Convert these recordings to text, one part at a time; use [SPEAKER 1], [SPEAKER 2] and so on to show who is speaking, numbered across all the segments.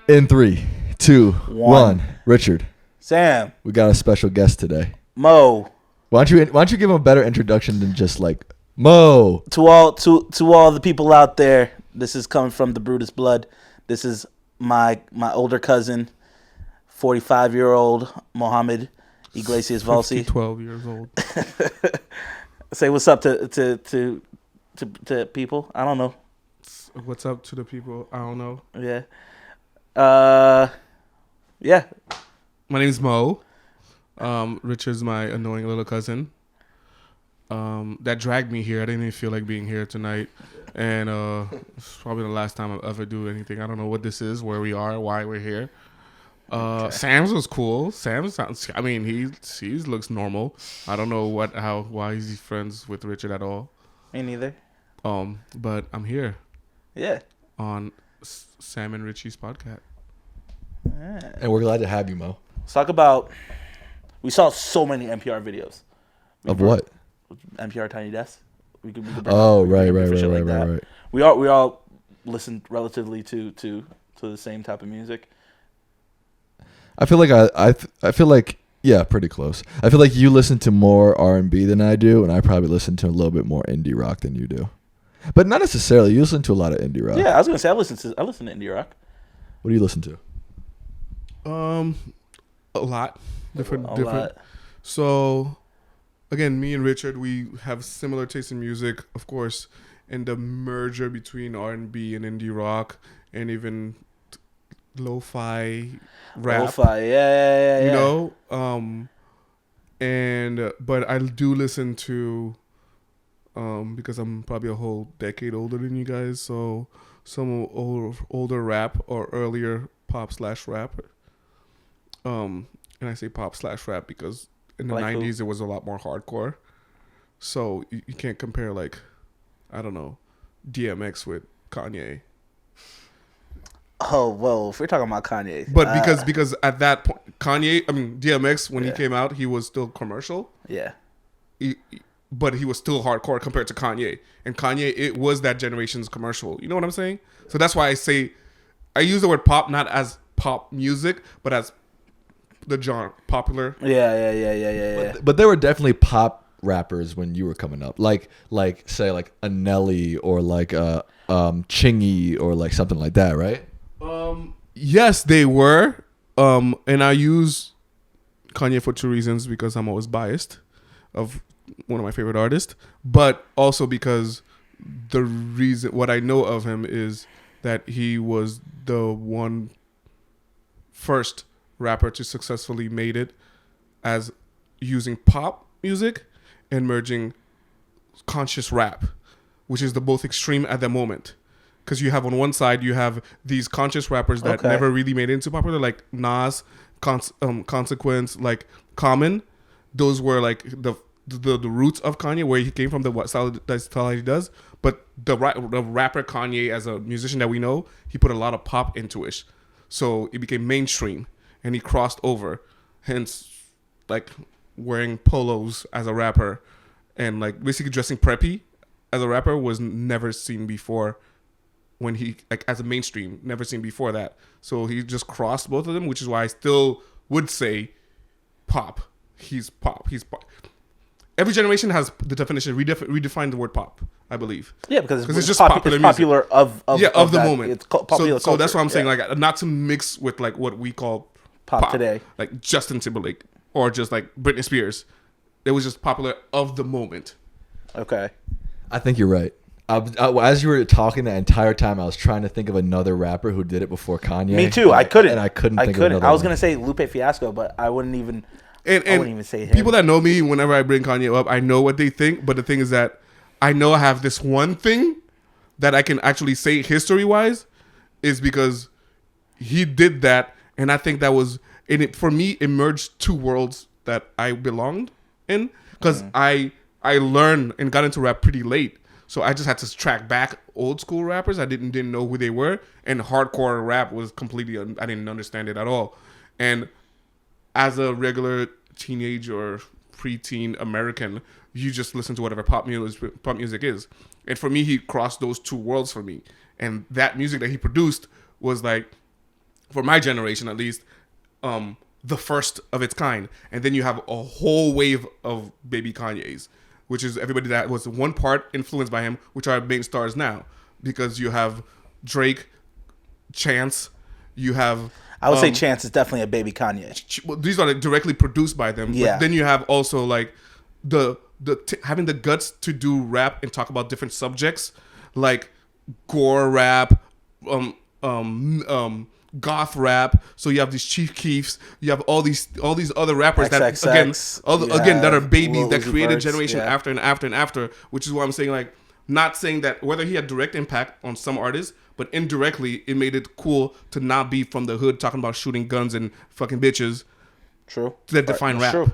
[SPEAKER 1] In 3, 2, 1. Richard.
[SPEAKER 2] Sam.
[SPEAKER 1] We got a special guest today.
[SPEAKER 2] Mo.
[SPEAKER 1] Why don't you give him a better introduction than just like Mo?
[SPEAKER 2] To all the people out there, this is coming from the Brutus blood. This is my older cousin, 45-year-old Mohammed Iglesias Valsi.
[SPEAKER 3] 12 years old.
[SPEAKER 2] Say what's up to people. I don't know.
[SPEAKER 3] What's up to the people? I don't know.
[SPEAKER 2] Yeah. Yeah.
[SPEAKER 3] My name's Mo. Richard's my annoying little cousin. That dragged me here. I didn't even feel like being here tonight. And it's probably the last time I'll ever do anything. I don't know what this is, where we are, why we're here. Okay. Sam's was cool. He looks normal. I don't know why he's friends with Richard at all.
[SPEAKER 2] Me neither.
[SPEAKER 3] But I'm here.
[SPEAKER 2] Yeah.
[SPEAKER 3] On Sam and Richie's podcast.
[SPEAKER 2] Yeah.
[SPEAKER 1] And we're glad to have you, Mo.
[SPEAKER 2] Let's talk about. We saw so many NPR videos.
[SPEAKER 1] Of what?
[SPEAKER 2] NPR Tiny Desk. We could
[SPEAKER 1] Right.
[SPEAKER 2] We all listen relatively to the same type of music.
[SPEAKER 1] I feel like I feel like pretty close. I feel like you listen to more R&B than I do, and I probably listen to a little bit more indie rock than you do. But not necessarily. You listen to a lot of indie rock.
[SPEAKER 2] Yeah, I was gonna say I listen to indie rock.
[SPEAKER 1] What do you listen to?
[SPEAKER 3] A lot. Different.
[SPEAKER 2] Lot.
[SPEAKER 3] So, again, me and Richard, we have similar taste in music, of course, and the merger between R&B and indie rock, and even lo-fi rap.
[SPEAKER 2] Lo-fi, yeah.
[SPEAKER 3] You know, but I do listen to, because I'm probably a whole decade older than you guys, so some older rap or earlier pop/rap. And I say pop/rap because in the 90s it was a lot more hardcore. So you can't compare, like, I don't know, DMX with Kanye.
[SPEAKER 2] Oh, well, if we're talking about Kanye.
[SPEAKER 3] But because at that point, DMX, when he came out, he was still commercial.
[SPEAKER 2] Yeah.
[SPEAKER 3] But he was still hardcore compared to Kanye. And Kanye, it was that generation's commercial. You know what I'm saying? So that's why I use the word pop not as pop music, but as the genre popular.
[SPEAKER 2] Yeah.
[SPEAKER 1] But there were definitely pop rappers when you were coming up, like say like a Nelly or like a Chingy or like something like that, right?
[SPEAKER 3] Yes, they were. And I use Kanye for two reasons: because I'm always biased of one of my favorite artists, but also because what I know of him is that he was the one first rapper to successfully made it as using pop music and merging conscious rap, which is the both extreme at the moment. Because you have on one side, you have these conscious rappers that never really made it into popular, like Nas, Consequence, like Common. Those were like the roots of Kanye, where he came from, the style he does. But the rapper Kanye, as a musician that we know, he put a lot of pop into it. So it became mainstream. And he crossed over, hence, like, wearing polos as a rapper and, like, basically dressing preppy as a rapper was never seen before when he, like, as a mainstream, never seen before that. So he just crossed both of them, which is why I still would say pop. He's pop. Every generation has the definition, redefine the word pop, I believe.
[SPEAKER 2] Yeah, because
[SPEAKER 3] it's just popular music.
[SPEAKER 2] Popular of
[SPEAKER 3] the moment.
[SPEAKER 2] It's popular
[SPEAKER 3] so that's what I'm saying, like, not to mix with, like, what we call
[SPEAKER 2] pop today,
[SPEAKER 3] like Justin Timberlake or just like Britney Spears. It was just popular of the moment.
[SPEAKER 2] Okay,
[SPEAKER 1] I think you're right. As you were talking that entire time, I was trying to think of another rapper who did it before Kanye.
[SPEAKER 2] Me too. I couldn't
[SPEAKER 1] think of another
[SPEAKER 2] I was
[SPEAKER 1] one.
[SPEAKER 2] gonna say Lupe Fiasco, but I wouldn't even.
[SPEAKER 3] I wouldn't even say him. People that know me, whenever I bring Kanye up, I know what they think. But the thing is that I know I have this one thing that I can actually say history-wise is because he did that. And I think that was, for me, it merged two worlds that I belonged in. Because I learned and got into rap pretty late. So I just had to track back old school rappers. I didn't know who they were. And hardcore rap was completely, I didn't understand it at all. And as a regular teenage or preteen American, you just listen to whatever pop music is. And for me, he crossed those two worlds for me. And that music that he produced was like, for my generation at least, the first of its kind. And then you have a whole wave of baby Kanye's, which is everybody that was one part influenced by him, which are main stars now. Because you have Drake, Chance, you have...
[SPEAKER 2] I would say Chance is definitely a baby Kanye.
[SPEAKER 3] Well, these are like directly produced by them.
[SPEAKER 2] Yeah.
[SPEAKER 3] But then you have also like having the guts to do rap and talk about different subjects, like gore rap, goth rap. So you have these Chief Keefs, you have all these other rappers
[SPEAKER 2] XXX,
[SPEAKER 3] that are babies
[SPEAKER 2] Lil
[SPEAKER 3] that
[SPEAKER 2] Uzi
[SPEAKER 3] created
[SPEAKER 2] Verts,
[SPEAKER 3] generation
[SPEAKER 2] yeah.
[SPEAKER 3] after and after and after, which is why I'm saying, like, not saying that whether he had direct impact on some artists, but indirectly it made it cool to not be from the hood talking about shooting guns and fucking bitches.
[SPEAKER 2] True.
[SPEAKER 3] That define
[SPEAKER 2] That's
[SPEAKER 3] rap.
[SPEAKER 2] True.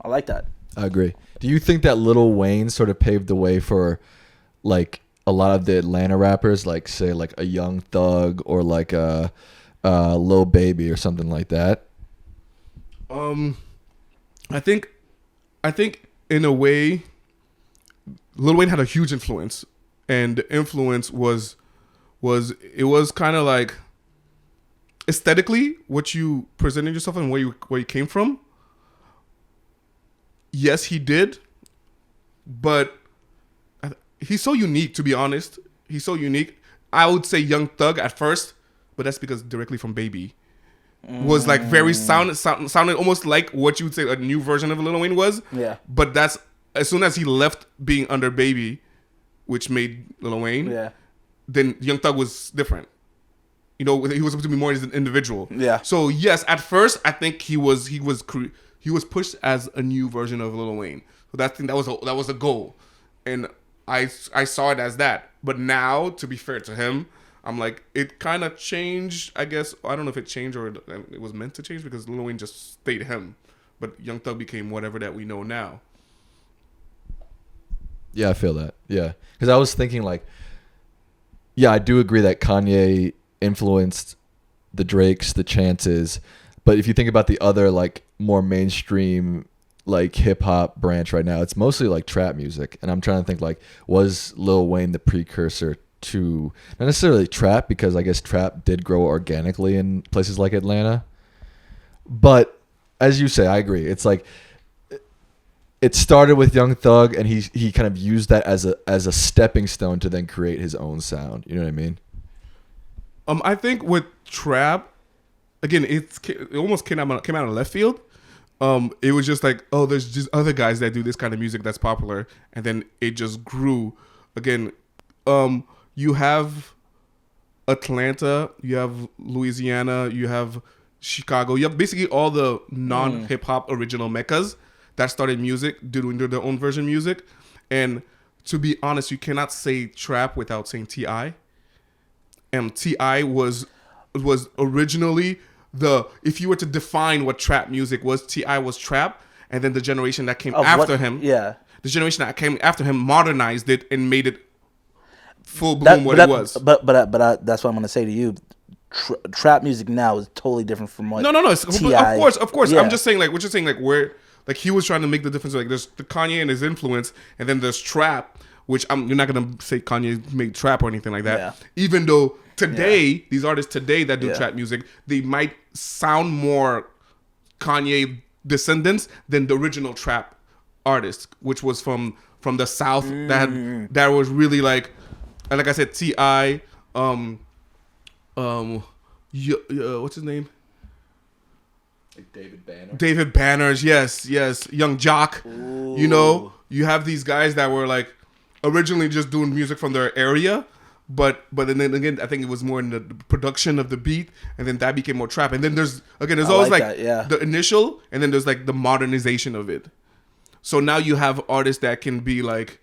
[SPEAKER 2] I like that.
[SPEAKER 1] I agree. Do you think that Lil Wayne sort of paved the way for like a lot of the Atlanta rappers, like say like a Young Thug or like a Lil Baby or something like that?
[SPEAKER 3] I think in a way, Lil Wayne had a huge influence, and the influence was kind of like aesthetically what you presented yourself and where you came from. Yes, he did, but he's so unique. To be honest, he's so unique. I would say Young Thug at first, but that's because directly from Baby was like very sounded almost like what you would say a new version of Lil Wayne was.
[SPEAKER 2] Yeah.
[SPEAKER 3] But that's as soon as he left being under Baby, which made Lil Wayne.
[SPEAKER 2] Yeah.
[SPEAKER 3] Then Young Thug was different. You know, he was supposed to be more as an individual.
[SPEAKER 2] Yeah.
[SPEAKER 3] So yes, at first I think he was pushed as a new version of Lil Wayne. So that was a goal, and I saw it as that. But now, to be fair to him, I'm like, it kind of changed. I guess I don't know if it changed or it was meant to change, because Lil Wayne just stayed him, but Young Thug became whatever that we know now.
[SPEAKER 1] Yeah, I feel that. Yeah, because I was thinking like, yeah, I do agree that Kanye influenced the Drakes, the Chances, but if you think about the other like more mainstream like hip hop branch right now, it's mostly like trap music, and I'm trying to think like, was Lil Wayne the precursor to not necessarily trap, because I guess trap did grow organically in places like Atlanta, but as you say, I agree. It's like it started with Young Thug, and he kind of used that as a stepping stone to then create his own sound. You know what I mean?
[SPEAKER 3] I think with trap, again, it almost came out of left field. It was just like, oh, there's just other guys that do this kind of music that's popular, and then it just grew. Again, you have Atlanta, you have Louisiana, you have Chicago, you have basically all the non-hip hop original meccas that started music, doing their own version music. And to be honest, you cannot say trap without saying T.I. T.I. was originally if you were to define what trap music was, T.I. was trap, and then the generation that came after him, the generation that came after him modernized it and made it full bloom it was.
[SPEAKER 2] But that's what I'm gonna say to you. Trap music now is totally different from what.
[SPEAKER 3] No.
[SPEAKER 2] T.I.
[SPEAKER 3] Of course.
[SPEAKER 2] Yeah.
[SPEAKER 3] I'm just saying, like, what you're saying, like, where, like, he was trying to make the difference. Like, there's the Kanye and his influence, and then there's trap, which you're not gonna say Kanye made trap or anything like that.
[SPEAKER 2] Yeah.
[SPEAKER 3] Even though today, these artists today that do trap music, they might sound more Kanye descendants than the original trap artist, which was from the South that was really like I said, T.I. What's his name?
[SPEAKER 1] Like David Banner.
[SPEAKER 3] David Banners, yes. Young Jock.
[SPEAKER 2] Ooh.
[SPEAKER 3] You know, you have these guys that were like originally just doing music from their area, but then again, I think it was more in the production of the beat, and then that became more trap. And then there's always like the initial, and then there's like the modernization of it. So now you have artists that can be like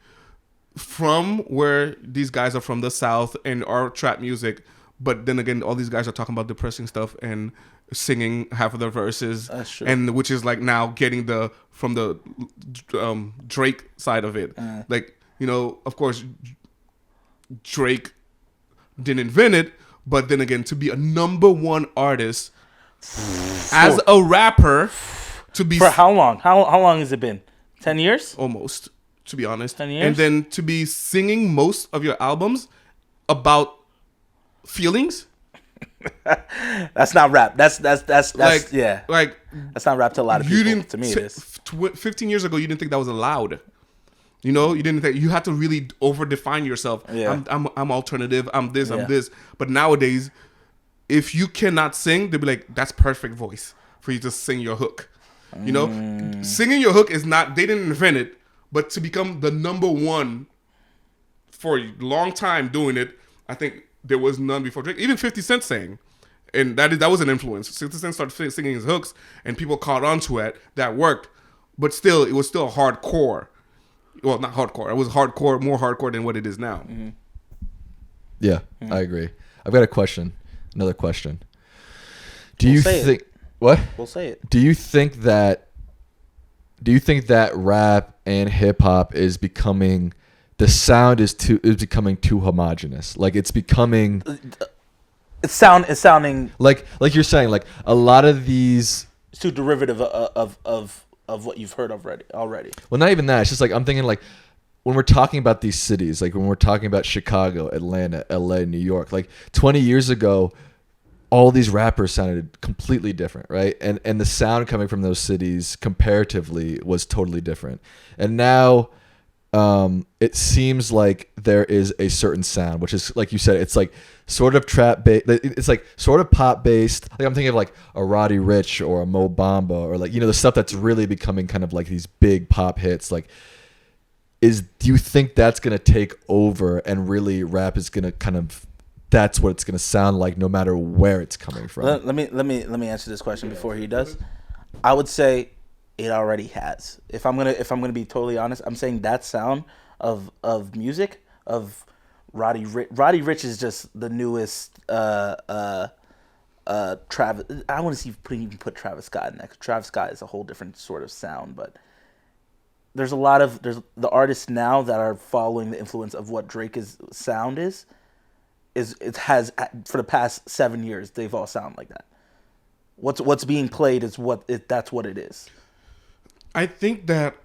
[SPEAKER 3] from where these guys are from the South and are trap music, but then again, all these guys are talking about depressing stuff and singing half of their verses.
[SPEAKER 2] That's true.
[SPEAKER 3] And which is like now getting from the Drake side of it. Like, you know, of course, Drake didn't invent it, but then again, to be a number one artist as a rapper, to be
[SPEAKER 2] for how long? How long has it been? 10 years?
[SPEAKER 3] Almost, to be honest.
[SPEAKER 2] 10 years?
[SPEAKER 3] And then to be singing most of your albums about feelings,
[SPEAKER 2] That's not rap. That's
[SPEAKER 3] Like,
[SPEAKER 2] yeah.
[SPEAKER 3] like
[SPEAKER 2] That's not rap to a lot of
[SPEAKER 3] you
[SPEAKER 2] people.
[SPEAKER 3] didn't.
[SPEAKER 2] To me, it is.
[SPEAKER 3] 15 years ago, you didn't think that was allowed. You know, you didn't think you had to really over-define yourself.
[SPEAKER 2] Yeah.
[SPEAKER 3] I'm alternative. I'm this.
[SPEAKER 2] Yeah.
[SPEAKER 3] I'm this. But nowadays, if you cannot sing, they'll be like, "That's perfect voice for you to sing your hook." You know, singing your hook is not. They didn't invent it, but to become the number one for a long time doing it, I think there was none before Drake. Even 50 Cent sang. And that was an influence. 50 Cent started singing his hooks, and people caught on to it. That worked. But still, it was still hardcore. Well, not hardcore. It was hardcore, more hardcore than what it is now.
[SPEAKER 2] Mm-hmm.
[SPEAKER 1] Yeah, I agree. I've got a question. Another question. Do
[SPEAKER 2] We'll
[SPEAKER 1] you
[SPEAKER 2] say
[SPEAKER 1] think what?
[SPEAKER 2] We'll say it.
[SPEAKER 1] Do you think that rap and hip hop is becoming the sound is becoming too homogenous? Like it's becoming
[SPEAKER 2] It's sounding
[SPEAKER 1] like you're saying, like a lot of these.
[SPEAKER 2] too derivative of what you've heard already.
[SPEAKER 1] Well, not even that. It's just like I'm thinking like when we're talking about these cities, like when we're talking about Chicago, Atlanta, LA, New York, like 20 years ago, all these rappers sounded completely different, right? And the sound coming from those cities comparatively was totally different. And now it seems like there is a certain sound, which is like you said, it's like sort of trap based. It's like sort of pop based. Like I'm thinking of like a Roddy Ricch or a Mo Bamba or like, you know, the stuff that's really becoming kind of like these big pop hits. Like, do you think that's gonna take over and really rap is gonna kind of that's what it's gonna sound like no matter where it's coming from?
[SPEAKER 2] Let me answer this question before he does. I would say it already has. If I'm gonna be totally honest, I'm saying that sound of music of Roddy Ricch is just the newest Travis. I want to see if even put Travis Scott in that. Travis Scott is a whole different sort of sound, but there's the artists now that are following the influence of what Drake's sound is it has for the past 7 years they've all sound like that. What's being played is that's what it is.
[SPEAKER 3] I think that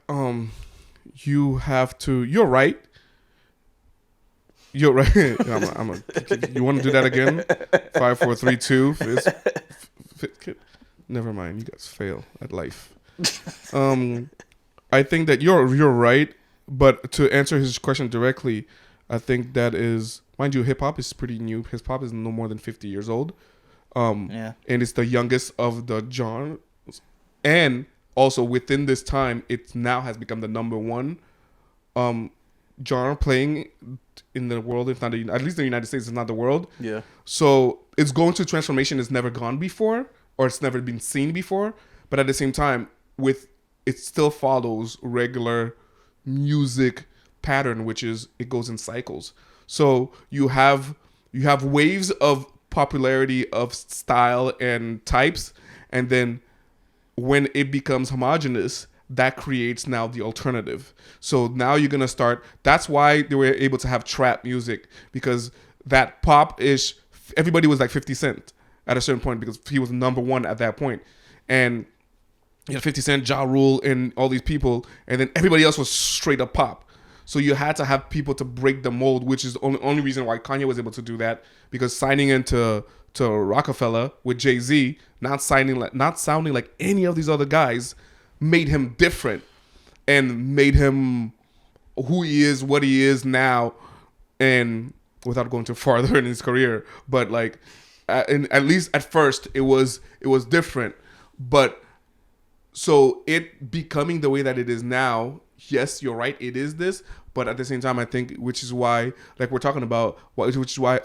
[SPEAKER 3] you have to. You're right. You're right. You want to do that again? 5, 4, 3, 2. Never mind. You guys fail at life. I think that you're right. But to answer his question directly, I think that is, mind you, hip hop is pretty new. Hip hop is no more than 50 years old. And it's the youngest of the genres. And also within this time, it now has become the number one genre playing in the world, if not at least in the United States, if not the world.
[SPEAKER 2] Yeah.
[SPEAKER 3] So it's going through transformation it's never gone before, or it's never been seen before. But at the same time, it still follows regular music pattern, which is it goes in cycles. So you have waves of popularity of style and types, and then when it becomes homogenous, that creates now the alternative. So now you're gonna start. That's why they were able to have trap music, because that pop-ish, everybody was like 50 Cent at a certain point because he was number one at that point. And you had 50 Cent, Ja Rule, and all these people, and then everybody else was straight up pop. So you had to have people to break the mold, which is the only reason why Kanye was able to do that, because signing into Rockefeller with Jay-Z, not sounding like any of these other guys, made him different and made him who he is, what he is now, and without going too farther in his career, but like, at least at first it was different. But so it becoming the way that it is now, yes, you're right, it is this, but at the same time, I think, which is why, like we're talking about, which is why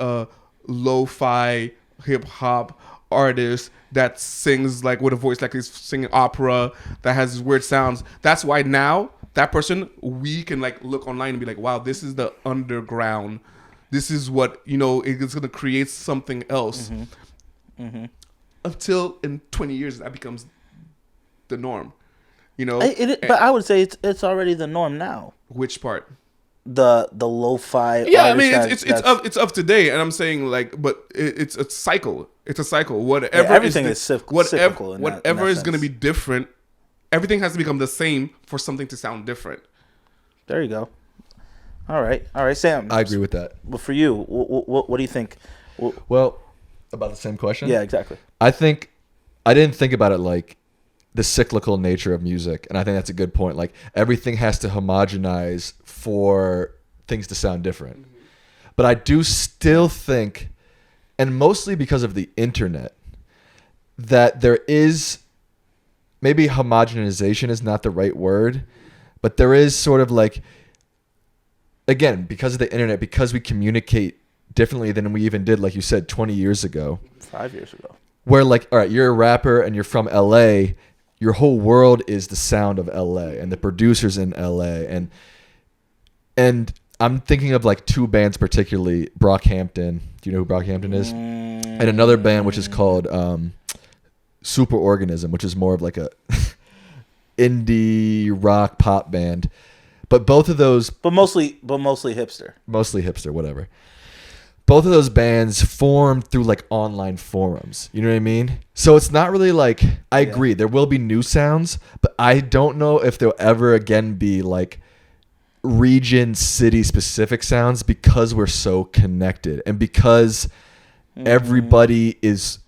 [SPEAKER 3] lo-fi hip hop artist that sings like with a voice like he's singing opera, that has these weird sounds. That's why now that person, we can like look online and be like, wow, this is the underground. This is what, it's going to create something else.
[SPEAKER 2] Mm-hmm. Mm-hmm.
[SPEAKER 3] Until in 20 years that becomes the norm.
[SPEAKER 2] But I would say it's already the norm now.
[SPEAKER 3] Which part?
[SPEAKER 2] The lo-fi.
[SPEAKER 3] Yeah, I mean it's of today, and I'm saying like, but it's a cycle. It's a cycle. Whatever
[SPEAKER 2] everything is cyclical.
[SPEAKER 3] Whatever is going to be different, everything has to become the same for something to sound different.
[SPEAKER 2] There you go. All right, Sam.
[SPEAKER 1] I agree with that.
[SPEAKER 2] But for you, what do you think?
[SPEAKER 1] Well, About the same question?
[SPEAKER 2] Yeah, exactly.
[SPEAKER 1] I think I didn't think about it like the cyclical nature of music, and I think that's a good point. Like everything has to homogenize for things to sound different. But I do still think, and mostly because of the internet, that there is maybe homogenization is not the right word, but there is sort of like, again, because of the internet, because we communicate differently than we even did, like you said, 20 years ago.
[SPEAKER 2] 5 years ago.
[SPEAKER 1] Where like, all right, you're a rapper and you're from LA, your whole world is the sound of LA and the producers in LA. And I'm thinking of like two bands particularly, Brockhampton. Do you know who Brockhampton is? And another band which is called Superorganism, which is more of like a indie rock pop band. But both of those,
[SPEAKER 2] But mostly hipster.
[SPEAKER 1] mostly hipster, whatever. Both of those bands formed through like online forums. You know what I mean? So it's not really like, I agree, there will be new sounds, but I don't know if there'll ever again be like region, city specific sounds because we're so connected and because everybody is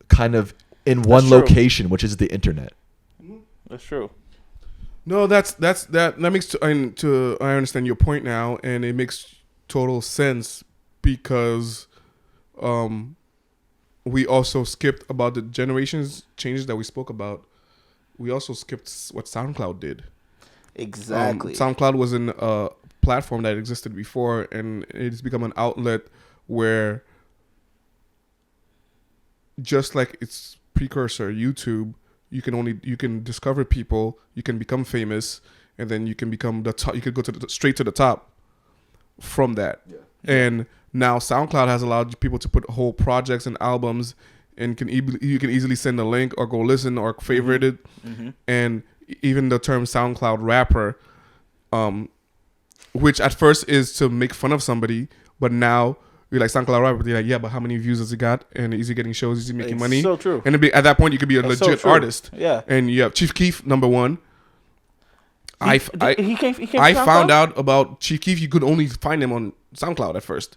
[SPEAKER 1] kind of in one
[SPEAKER 2] true.
[SPEAKER 1] location, which is the internet.
[SPEAKER 2] That's true.
[SPEAKER 3] No, that makes I understand your point now, and it makes total sense because we also skipped about the generations changes that we spoke about. We also skipped what SoundCloud did.
[SPEAKER 2] Exactly.
[SPEAKER 3] SoundCloud was a platform that existed before, and it's become an outlet where, just like its precursor YouTube, you can discover people, you can become famous, and then you can become the top. You can go straight to the top from that. Yeah. And now SoundCloud has allowed people to put whole projects and albums, and you can easily send a link or go listen or favorite it. And even the term SoundCloud rapper, which at first is to make fun of somebody, but now you're like SoundCloud rapper. They're like, yeah, but how many views has he got? And is he getting shows? Is he making money?
[SPEAKER 2] So true.
[SPEAKER 3] And at that point, you could be a legit artist.
[SPEAKER 2] Yeah.
[SPEAKER 3] And you have Chief Keef, number one. I
[SPEAKER 2] I
[SPEAKER 3] found out about Chief Keef. You could only find him on SoundCloud at first.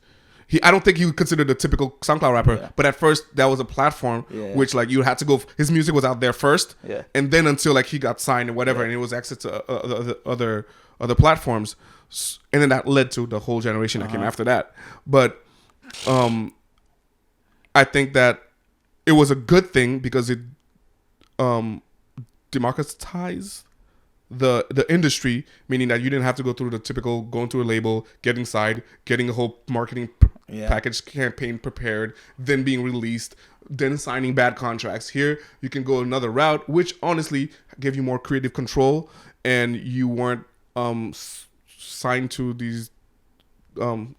[SPEAKER 3] I don't think he would consider the typical SoundCloud rapper, but at first that was a platform which like you had to go. His music was out there first, and then until like he got signed or whatever, and it was access to other platforms, and then that led to the whole generation that came after that. But I think that it was a good thing because it democratized the industry, meaning that you didn't have to go through the typical going to a label, getting signed, getting a whole marketing package campaign prepared, then being released, then signing bad contracts. Here you can go another route, which honestly gave you more creative control, and you weren't signed to these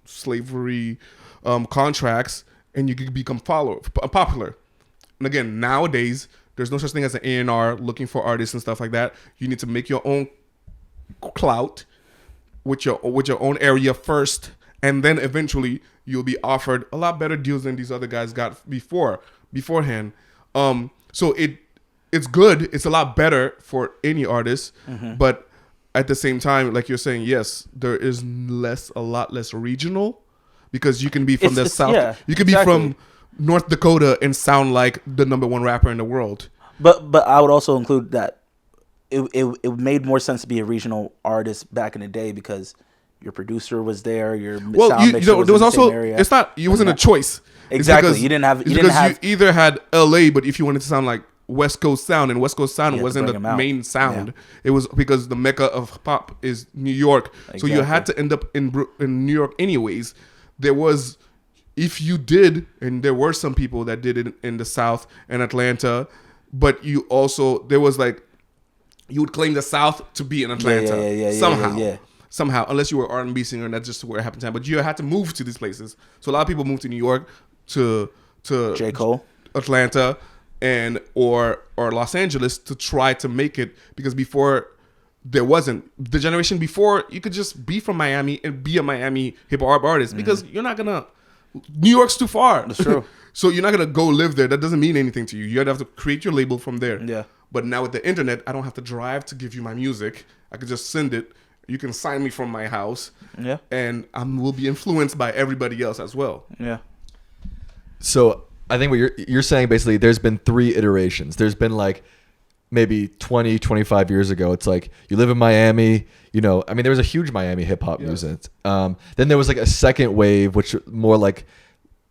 [SPEAKER 3] slavery contracts, and you could become popular. And again, nowadays there's no such thing as an A&R looking for artists and stuff like that. You need to make your own clout with your own area first, and then eventually you'll be offered a lot better deals than these other guys got beforehand. So it's good. It's a lot better for any artist, but at the same time, like you're saying, yes, there is a lot less regional, because you can be from the South. Yeah, you can be from North Dakota and sound like the number one rapper in the world.
[SPEAKER 2] But I would also include that it made more sense to be a regional artist back in the day because your producer was there, your sound mixer was
[SPEAKER 3] there was
[SPEAKER 2] in the
[SPEAKER 3] also
[SPEAKER 2] same area.
[SPEAKER 3] It wasn't a choice.
[SPEAKER 2] Exactly. You
[SPEAKER 3] either had LA, but if you wanted to sound like West Coast sound, and West Coast sound wasn't the main sound. Yeah. It was because the mecca of pop is New York. Exactly. So you had to end up in New York anyways. There was, if you did, and there were some people that did it in the South and Atlanta, but you also, there was like, you would claim the South to be in Atlanta somehow, unless you were R&B singer and that's just where it happened to happen. But you had to move to these places. So a lot of people moved to New York, to
[SPEAKER 2] J. Cole,
[SPEAKER 3] Atlanta, and or Los Angeles to try to make it, because before there wasn't. The generation before, you could just be from Miami and be a Miami hip hop artist, because you're not gonna, New York's too far.
[SPEAKER 2] That's true.
[SPEAKER 3] So you're not gonna go live there. That doesn't mean anything to you. You have to create your label from there.
[SPEAKER 2] Yeah.
[SPEAKER 3] But now with the internet, I don't have to drive to give you my music. I could just send it. You can sign me from my house.
[SPEAKER 2] Yeah.
[SPEAKER 3] And I will be influenced by everybody else as well.
[SPEAKER 2] Yeah.
[SPEAKER 1] So I think what you're saying basically, there's been 3 iterations. There's been like maybe 20, 25 years ago. It's like you live in Miami. You know, I mean, there was a huge Miami hip hop music. Then there was like a second wave, which more like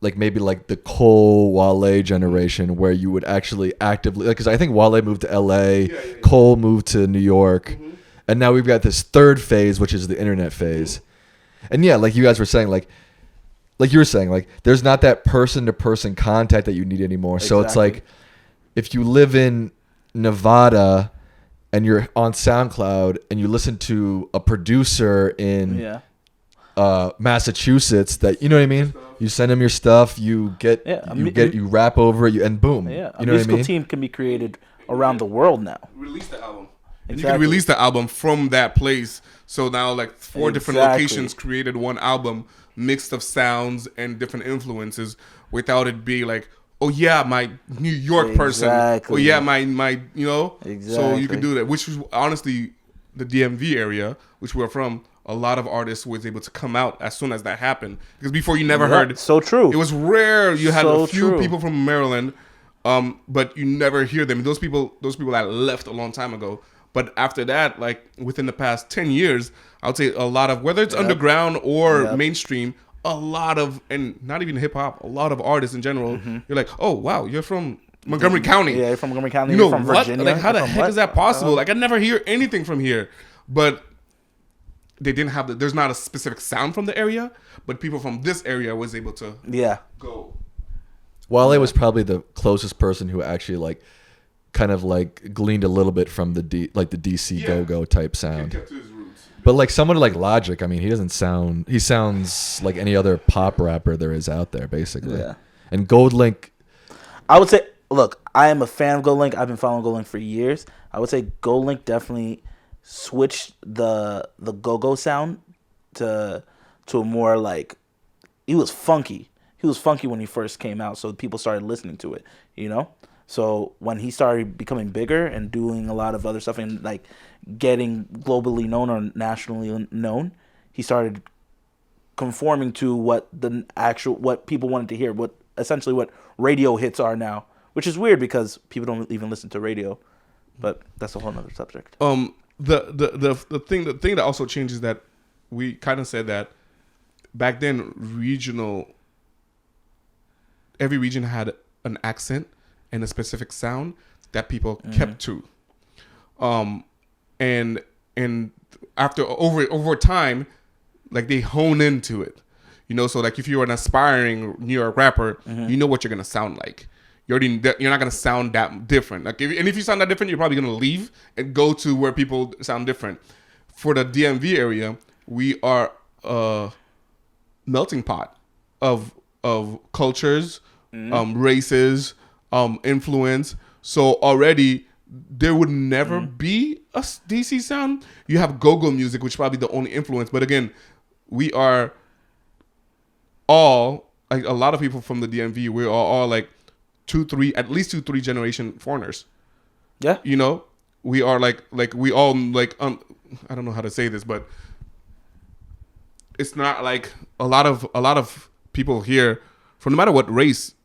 [SPEAKER 1] maybe like the Cole Wale generation, where you would actually actively, because I think Wale moved to L.A., Cole moved to New York, and now we've got this third phase, which is the internet phase. And yeah, like you guys were saying, like you were saying, like there's not that person to person contact that you need anymore. Exactly. So it's like if you live in Nevada and you're on SoundCloud and you listen to a producer in Massachusetts, that, you know what I mean? You send them your stuff, you rap over it, and boom.
[SPEAKER 2] Yeah,
[SPEAKER 1] you know what I mean?
[SPEAKER 2] musical team can be created around the world now.
[SPEAKER 3] Release the album.
[SPEAKER 2] Exactly.
[SPEAKER 3] And you can release the album from that place. So now like 4 different locations created one album, mixed of sounds and different influences, without it being like, oh yeah, my New York person. Oh yeah, my you know.
[SPEAKER 2] Exactly.
[SPEAKER 3] So you can do that, which was honestly the DMV area, which we're from. A lot of artists was able to come out as soon as that happened, because before you never heard.
[SPEAKER 2] So true.
[SPEAKER 3] It was rare. You had a few people from Maryland, but you never hear them. Those people that left a long time ago. But after that, like within the past 10 years, I would say a lot of, whether it's underground or mainstream, a lot of, and not even hip hop, a lot of artists in general, you're like, oh wow, you're from Montgomery County.
[SPEAKER 2] Yeah, you're from Montgomery County.
[SPEAKER 3] You know
[SPEAKER 2] you're from
[SPEAKER 3] what?
[SPEAKER 2] Virginia.
[SPEAKER 3] Like, how the heck is that possible? Like, I never hear anything from here. But they didn't have there's not a specific sound from the area, but people from this area was able to go.
[SPEAKER 1] Wale was probably the closest person who actually like kind of like gleaned a little bit from the DC go-go type sound.
[SPEAKER 3] He kept to his roots.
[SPEAKER 1] But like someone like Logic, I mean, he sounds like any other pop rapper there is out there, basically.
[SPEAKER 2] Yeah.
[SPEAKER 1] And GoldLink,
[SPEAKER 2] I would say, look, I am a fan of GoldLink. I've been following GoldLink for years. I would say GoldLink definitely switched the go-go sound to a more like, he was funky. He was funky when he first came out, so people started listening to it, you know? So when he started becoming bigger and doing a lot of other stuff and like getting globally known or nationally known, he started conforming to what people wanted to hear, what radio hits are now, which is weird because people don't even listen to radio, but that's a whole nother subject.
[SPEAKER 3] The thing that also changed is that we kind of said that back then every region had an accent and a specific sound that people kept to, and after over time, like they hone into it, you know. So like if you're an aspiring New York rapper, you know what you're gonna sound like. You're not gonna sound that different. Like if you sound that different, you're probably gonna leave and go to where people sound different. For the DMV area, we are a melting pot of cultures, races, influence. So already there would never be a DC sound. You have go-go music, which is probably the only influence. But again, we are all, like a lot of people from the DMV, we're all like at least 2-3 generation foreigners.
[SPEAKER 2] Yeah.
[SPEAKER 3] You know, we are like we all like, I don't know how to say this, but it's not like a lot of people here, from no matter what race,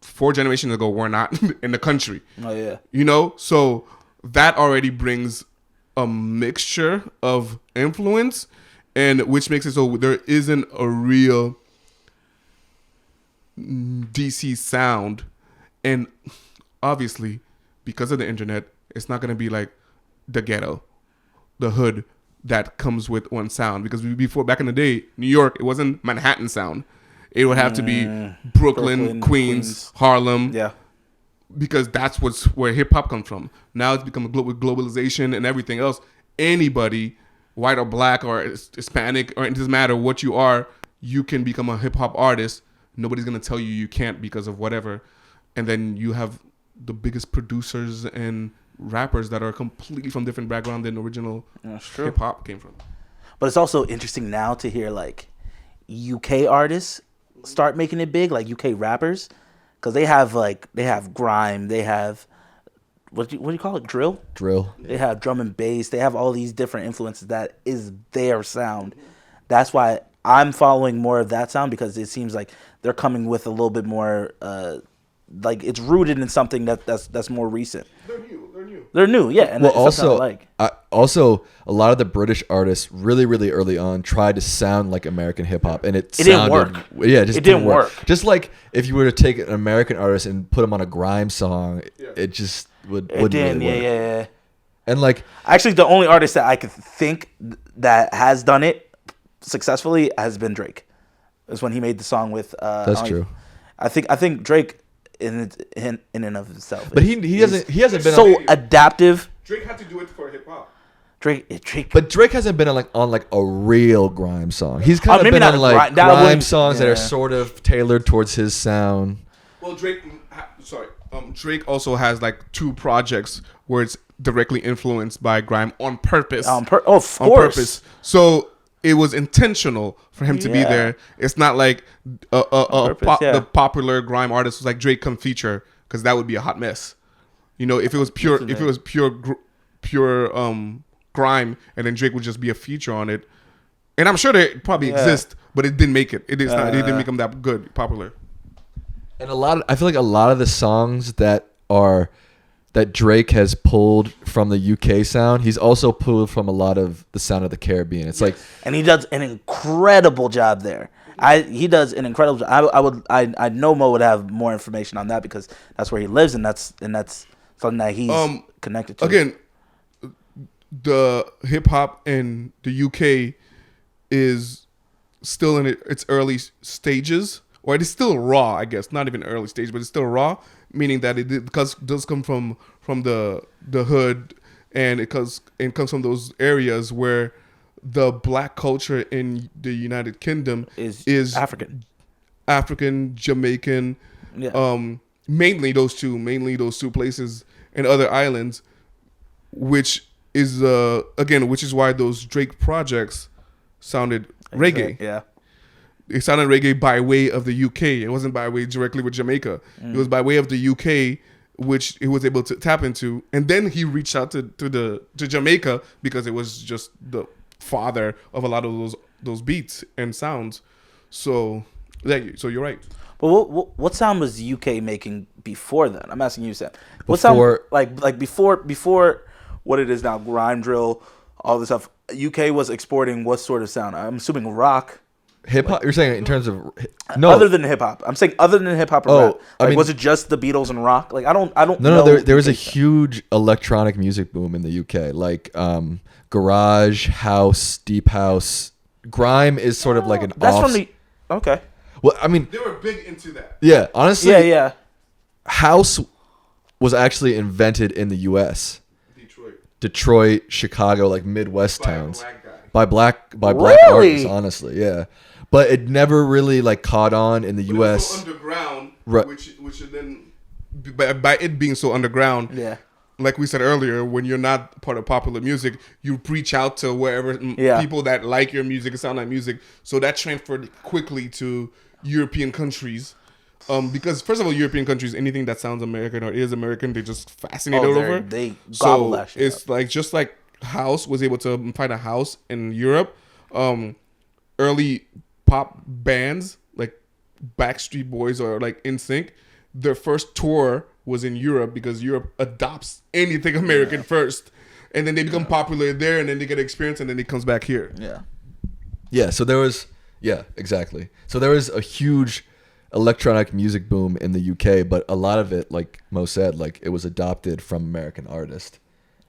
[SPEAKER 3] 4 generations ago were not in the country.
[SPEAKER 2] Oh yeah.
[SPEAKER 3] You know, so that already brings a mixture of influence, and which makes it so there isn't a real DC sound. And obviously, because of the internet, it's not going to be like the ghetto, the hood that comes with one sound. Because before, back in the day, New York, it wasn't Manhattan sound. It would have to be Brooklyn, Queens, Harlem.
[SPEAKER 2] Yeah.
[SPEAKER 3] Because that's where hip hop comes from. Now it's become with globalization and everything else. Anybody, white or black or Hispanic, or it doesn't matter what you are, you can become a hip hop artist. Nobody's going to tell you can't because of whatever. And then you have the biggest producers and rappers that are completely from different background than the original hip hop came from.
[SPEAKER 2] But it's also interesting now to hear like UK artists start making it big, like UK rappers, because they have grime, they have what do you call it, drill. They have drum and bass. They have all these different influences that is their sound. That's why I'm following more of that sound because it seems like they're coming with a little bit more, like it's rooted in something that's more recent.
[SPEAKER 3] They're new. They're new.
[SPEAKER 2] They're new, yeah, and
[SPEAKER 1] Well,
[SPEAKER 2] it's something
[SPEAKER 1] also,
[SPEAKER 2] I like.
[SPEAKER 1] also a lot of the British artists really, really early on tried to sound like American hip hop, and it
[SPEAKER 2] didn't
[SPEAKER 1] sounded,
[SPEAKER 2] work.
[SPEAKER 1] Yeah, it just
[SPEAKER 2] It didn't work.
[SPEAKER 1] Just like if you were to take an American artist and put him on a grime song, it just wouldn't really work.
[SPEAKER 2] Yeah.
[SPEAKER 1] And like,
[SPEAKER 2] Actually, the only artist that I could think that has done it successfully has been Drake. Is when he made the song with.
[SPEAKER 1] That's true.
[SPEAKER 2] I think Drake in and of himself.
[SPEAKER 1] But he hasn't been
[SPEAKER 2] so
[SPEAKER 1] on,
[SPEAKER 2] adaptive.
[SPEAKER 3] Drake had to do it for hip hop.
[SPEAKER 2] Drake.
[SPEAKER 1] But Drake hasn't been on like a real grime song. He's kind of
[SPEAKER 2] maybe
[SPEAKER 1] been
[SPEAKER 2] not
[SPEAKER 1] on
[SPEAKER 2] a
[SPEAKER 1] like
[SPEAKER 2] grime- that
[SPEAKER 1] grime
[SPEAKER 2] wouldn't-
[SPEAKER 1] songs that
[SPEAKER 2] yeah.
[SPEAKER 1] are sort of tailored towards his sound.
[SPEAKER 3] Well, Drake also has like 2 projects where it's directly influenced by grime on purpose.
[SPEAKER 2] Of
[SPEAKER 3] On
[SPEAKER 2] course.
[SPEAKER 3] purpose. So it was intentional for him to be
[SPEAKER 2] Yeah.
[SPEAKER 3] there. It's not like
[SPEAKER 2] purpose, yeah.
[SPEAKER 3] the popular grime artist was like Drake come feature, because that would be a hot mess. You know, if it was pure, pure grime, and then Drake would just be a feature on it. And I'm sure they probably exist, but it didn't make it. It didn't make them that good, popular.
[SPEAKER 1] And I feel like a lot of the songs that Drake has pulled from the UK sound, he's also pulled from a lot of the sound of the Caribbean. It's like,
[SPEAKER 2] and he does an incredible job there. He does an incredible job. I know Mo would have more information on that because that's where he lives, and that's something that he's connected to.
[SPEAKER 3] Again, the hip hop in the UK is still in its early stages, or it is still raw, I guess. Not even early stage, but it's still raw, meaning that it does come from the hood, and it comes from those areas where the black culture in the United Kingdom is African, Jamaican, mainly those two places, and other islands, which is why those Drake projects sounded reggae.
[SPEAKER 2] Yeah.
[SPEAKER 3] It sounded reggae by way of the UK. It wasn't by way directly with Jamaica. It was by way of the UK, which he was able to tap into. And then he reached out to Jamaica because it was just the father of a lot of those beats and sounds. So you're right.
[SPEAKER 2] But what sound was the UK making before then? I'm asking you, Sam. What
[SPEAKER 1] Before-
[SPEAKER 2] sound like before what it is now, grime drill, all this stuff. UK was exporting what sort of sound? I'm assuming rock.
[SPEAKER 1] hip hop. You're saying in terms of no,
[SPEAKER 2] Other than hip hop, I'm saying other than hip hop or rap.
[SPEAKER 1] I
[SPEAKER 2] Like,
[SPEAKER 1] mean-
[SPEAKER 2] was it just the Beatles and rock? Like I don't.
[SPEAKER 1] No,
[SPEAKER 2] know
[SPEAKER 1] there was a
[SPEAKER 2] UK stuff.
[SPEAKER 1] huge electronic music boom in the UK, like garage, house, deep house. Grime is sort of like an
[SPEAKER 2] That's
[SPEAKER 1] off.
[SPEAKER 2] from the. Okay.
[SPEAKER 1] Well, I mean,
[SPEAKER 3] They were big into that.
[SPEAKER 1] yeah, honestly,
[SPEAKER 2] Yeah.
[SPEAKER 1] house was actually invented in the U.S. Detroit, Chicago, like Midwest
[SPEAKER 3] By a
[SPEAKER 1] towns
[SPEAKER 3] black guy.
[SPEAKER 1] by black
[SPEAKER 2] Really?
[SPEAKER 1] artists. Honestly, yeah, but it never really like caught on in the
[SPEAKER 3] But it was
[SPEAKER 1] U.S.
[SPEAKER 3] so underground,
[SPEAKER 1] Right.
[SPEAKER 3] which then by it being so underground,
[SPEAKER 2] Yeah.
[SPEAKER 3] like we said earlier, when you're not part of popular music, you reach out to wherever people that like your music and sound like music. So that transferred quickly to European countries. Because first of all, European countries, anything that sounds American or is American, they just fascinate over.
[SPEAKER 2] They gobble
[SPEAKER 3] So
[SPEAKER 2] that shit
[SPEAKER 3] it's
[SPEAKER 2] up.
[SPEAKER 3] like just like house was able to find a house in Europe. Early pop bands like Backstreet Boys or like NSYNC, their first tour was in Europe because Europe adopts anything American first, and then they become popular there, and then they get experience, and then it comes back here.
[SPEAKER 2] Yeah.
[SPEAKER 1] Yeah, so there was exactly. So there was a huge electronic music boom in the UK, but a lot of it, like Mo said, like it was adopted from American artists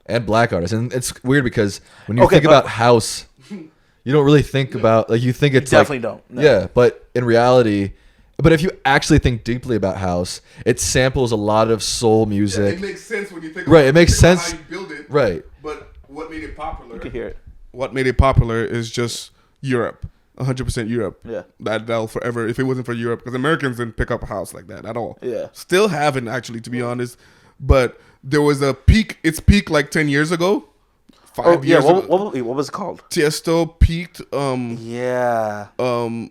[SPEAKER 1] and black artists. And it's weird because when you think about house, you don't really think about like you think it's
[SPEAKER 2] Definitely
[SPEAKER 1] like,
[SPEAKER 2] don't. No.
[SPEAKER 1] Yeah, but in reality, but if you actually think deeply about house, it samples a lot of soul
[SPEAKER 3] Yeah,
[SPEAKER 1] music.
[SPEAKER 3] it makes sense when you think.
[SPEAKER 1] Right, it makes
[SPEAKER 3] think about
[SPEAKER 1] sense.
[SPEAKER 3] how you build it.
[SPEAKER 1] Right.
[SPEAKER 3] But what made it popular?
[SPEAKER 2] You can hear it.
[SPEAKER 3] What made it popular is just Europe. 100% Europe.
[SPEAKER 2] Yeah.
[SPEAKER 3] That'll forever. If it wasn't for Europe, because Americans didn't pick up a house like that at all.
[SPEAKER 2] Yeah.
[SPEAKER 3] Still haven't actually, to be honest. But there was a peak. It's peaked like 10 years ago. 5 years ago.
[SPEAKER 2] What was it called?
[SPEAKER 3] Tiesto peaked.
[SPEAKER 2] Yeah.
[SPEAKER 3] Well,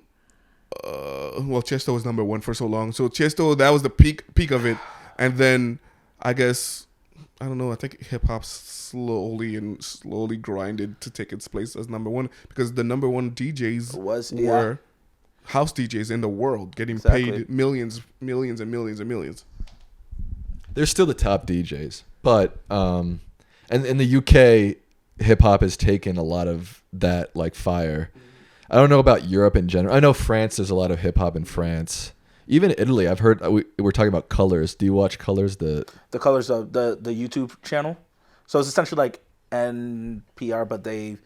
[SPEAKER 3] Tiesto was number one for so long. So Tiesto, that was the peak of it. And then I guess I don't know. I think hip hop slowly grinded to take its place as number one because the number one DJs were house DJs in the world, getting paid millions and millions.
[SPEAKER 1] They're still the top DJs, but and in the UK, hip hop has taken a lot of that like fire. I don't know about Europe in general. I know France. There's a lot of hip hop in France. Even Italy, I've heard. We're talking about Colors. Do you watch Colors? The
[SPEAKER 2] Colors of the YouTube channel. So it's essentially like NPR, but they.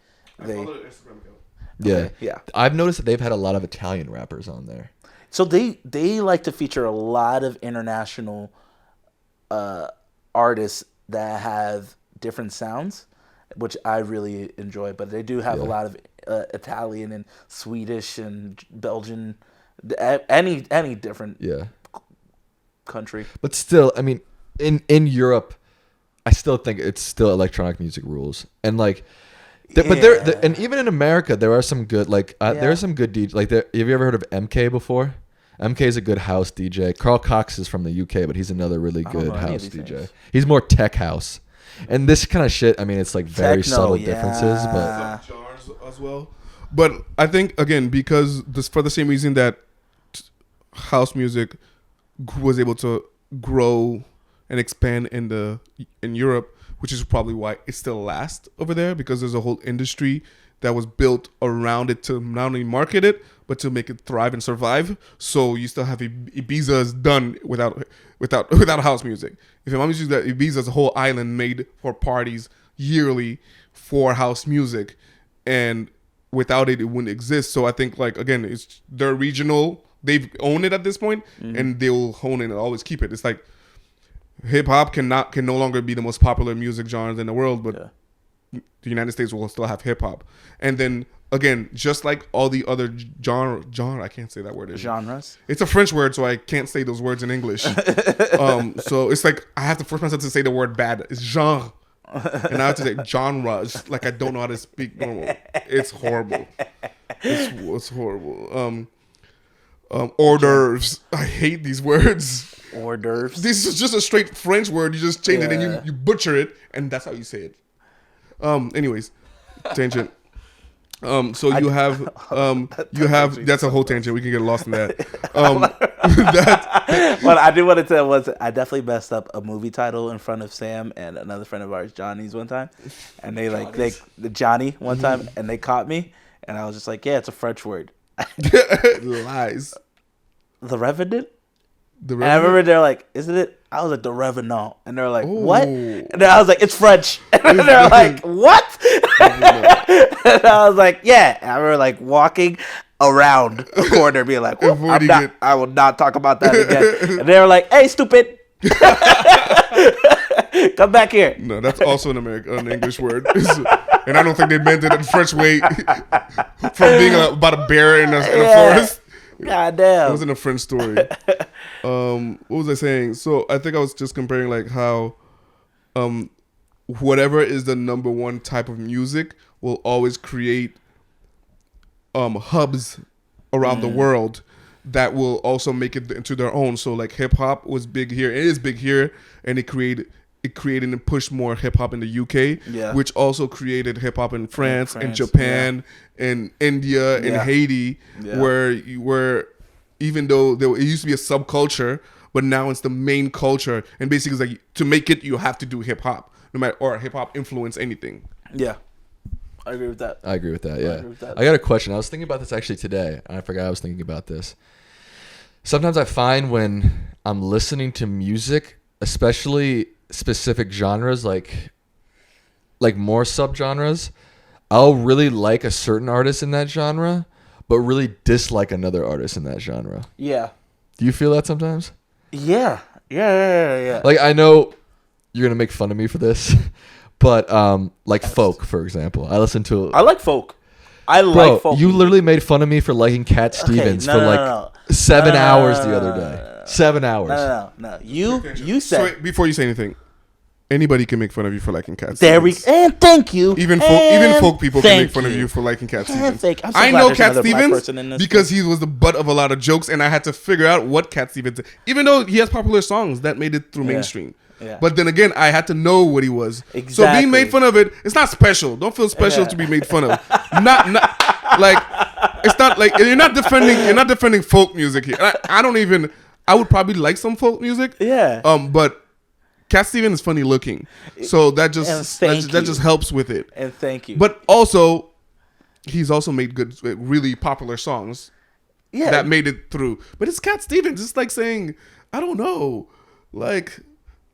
[SPEAKER 1] Yeah,
[SPEAKER 2] okay, yeah.
[SPEAKER 1] I've noticed that they've had a lot of Italian rappers on there.
[SPEAKER 2] So they like to feature a lot of international artists that have different sounds, which I really enjoy. But they do have a lot of Italian and Swedish and Belgian. Any different country, but
[SPEAKER 1] still, I mean, in Europe, I still think it's still electronic music rules, and like, but and even in America, there are some good there are some good DJs. Like, have you ever heard of MK before? MK is a good house DJ. Carl Cox is from the UK, but he's another really good house DJ. Things. He's more tech house, and this kind of shit. I mean, it's like very subtle differences, but
[SPEAKER 3] genres as well. But I think again because for the same reason that house music was able to grow and expand in Europe, which is probably why it still lasts over there because there's a whole industry that was built around it to not only market it but to make it thrive and survive. So you still have Ibiza is done without house music. If your music that Ibiza is a whole island made for parties yearly for house music, and without it wouldn't exist. So I think like again they're regional. They've owned it at this point, and they'll own it and always keep it. It's like hip hop can no longer be the most popular music genres in the world, but the United States will still have hip hop. And then again, just like all the other genre, I can't say that word.
[SPEAKER 2] Genres.
[SPEAKER 3] It's a French word, so I can't say those words in English. So it's like I have to force myself to say the word bad. It's genre, and I have to say genre. It's like I don't know how to speak normal. It's horrible. It's horrible. Hors d'oeuvres. I hate these words.
[SPEAKER 2] Hors d'oeuvres.
[SPEAKER 3] This is just a straight French word. You just change it and you butcher it, and that's how you say it. Anyways, tangent. So you have that's a whole tangent. We can get lost in that.
[SPEAKER 2] What I do want to tell was I definitely messed up a movie title in front of Sam and another friend of ours, Johnny's, one time, and Johnny one time, and they caught me, and I was just like, yeah, it's a French word.
[SPEAKER 3] Lies.
[SPEAKER 2] The Revenant? And I remember they're like, isn't it? I was like, The Revenant. And they're like, what? And then I was like, it's French. And they're like, what? And I was like, yeah. And I remember like walking around a corner being like, I will not talk about that again. And they were like, hey, stupid. Come back here.
[SPEAKER 3] No, that's also an English word. And I don't think they meant it in French way from being about a bear in a forest.
[SPEAKER 2] God damn.
[SPEAKER 3] It wasn't a French story. What was I saying? So I think I was just comparing like how whatever is the number one type of music will always create hubs around the world that will also make it into their own. So like hip hop was big here. It is big here, and it created and pushed more hip hop in the UK, which also created hip hop in France and Japan and India and Haiti, where even though it used to be a subculture, but now it's the main culture. And basically, it's like to make it, you have to do hip hop, no matter or hip hop influence anything.
[SPEAKER 2] Yeah. I agree with that.
[SPEAKER 1] Yeah. I got a question. I was thinking about this actually today, and I forgot I was thinking about this. Sometimes I find when I'm listening to music, especially specific genres, like more subgenres, I'll really like a certain artist in that genre, but really dislike another artist in that genre.
[SPEAKER 2] Yeah.
[SPEAKER 1] Do you feel that sometimes?
[SPEAKER 2] Yeah.
[SPEAKER 1] Like, I know you're gonna make fun of me for this. But like folk, for example, I
[SPEAKER 2] like folk. I like folk.
[SPEAKER 1] You literally made fun of me for liking Cat Stevens for 7 hours the other day. 7 hours.
[SPEAKER 2] No. You said.
[SPEAKER 3] So wait, before you say anything, Anybody can make fun of you for liking Cat
[SPEAKER 2] There we
[SPEAKER 3] Stevens.
[SPEAKER 2] and thank you.
[SPEAKER 3] Even folk people can make fun of you for liking Cat Stevens.
[SPEAKER 2] I'm so
[SPEAKER 3] I
[SPEAKER 2] glad
[SPEAKER 3] know
[SPEAKER 2] there's
[SPEAKER 3] Cat
[SPEAKER 2] another black
[SPEAKER 3] Stevens
[SPEAKER 2] person in this
[SPEAKER 3] because he was the butt of a lot of jokes, and I had to figure out what Cat Stevens. Even though he has popular songs that made it through mainstream,
[SPEAKER 2] Yeah.
[SPEAKER 3] but then again, I had to know what he was. So
[SPEAKER 2] Exactly.
[SPEAKER 3] being made fun of it's not special. Don't feel special to be made fun of. not like it's not like you're not defending folk music here. I don't even. I would probably like some folk music.
[SPEAKER 2] Yeah.
[SPEAKER 3] But Cat Stevens is funny looking, so that just helps with it.
[SPEAKER 2] And thank you.
[SPEAKER 3] But also, he's also made good, really popular songs that made it through. But it's Cat Stevens. It's like saying, I don't know, like.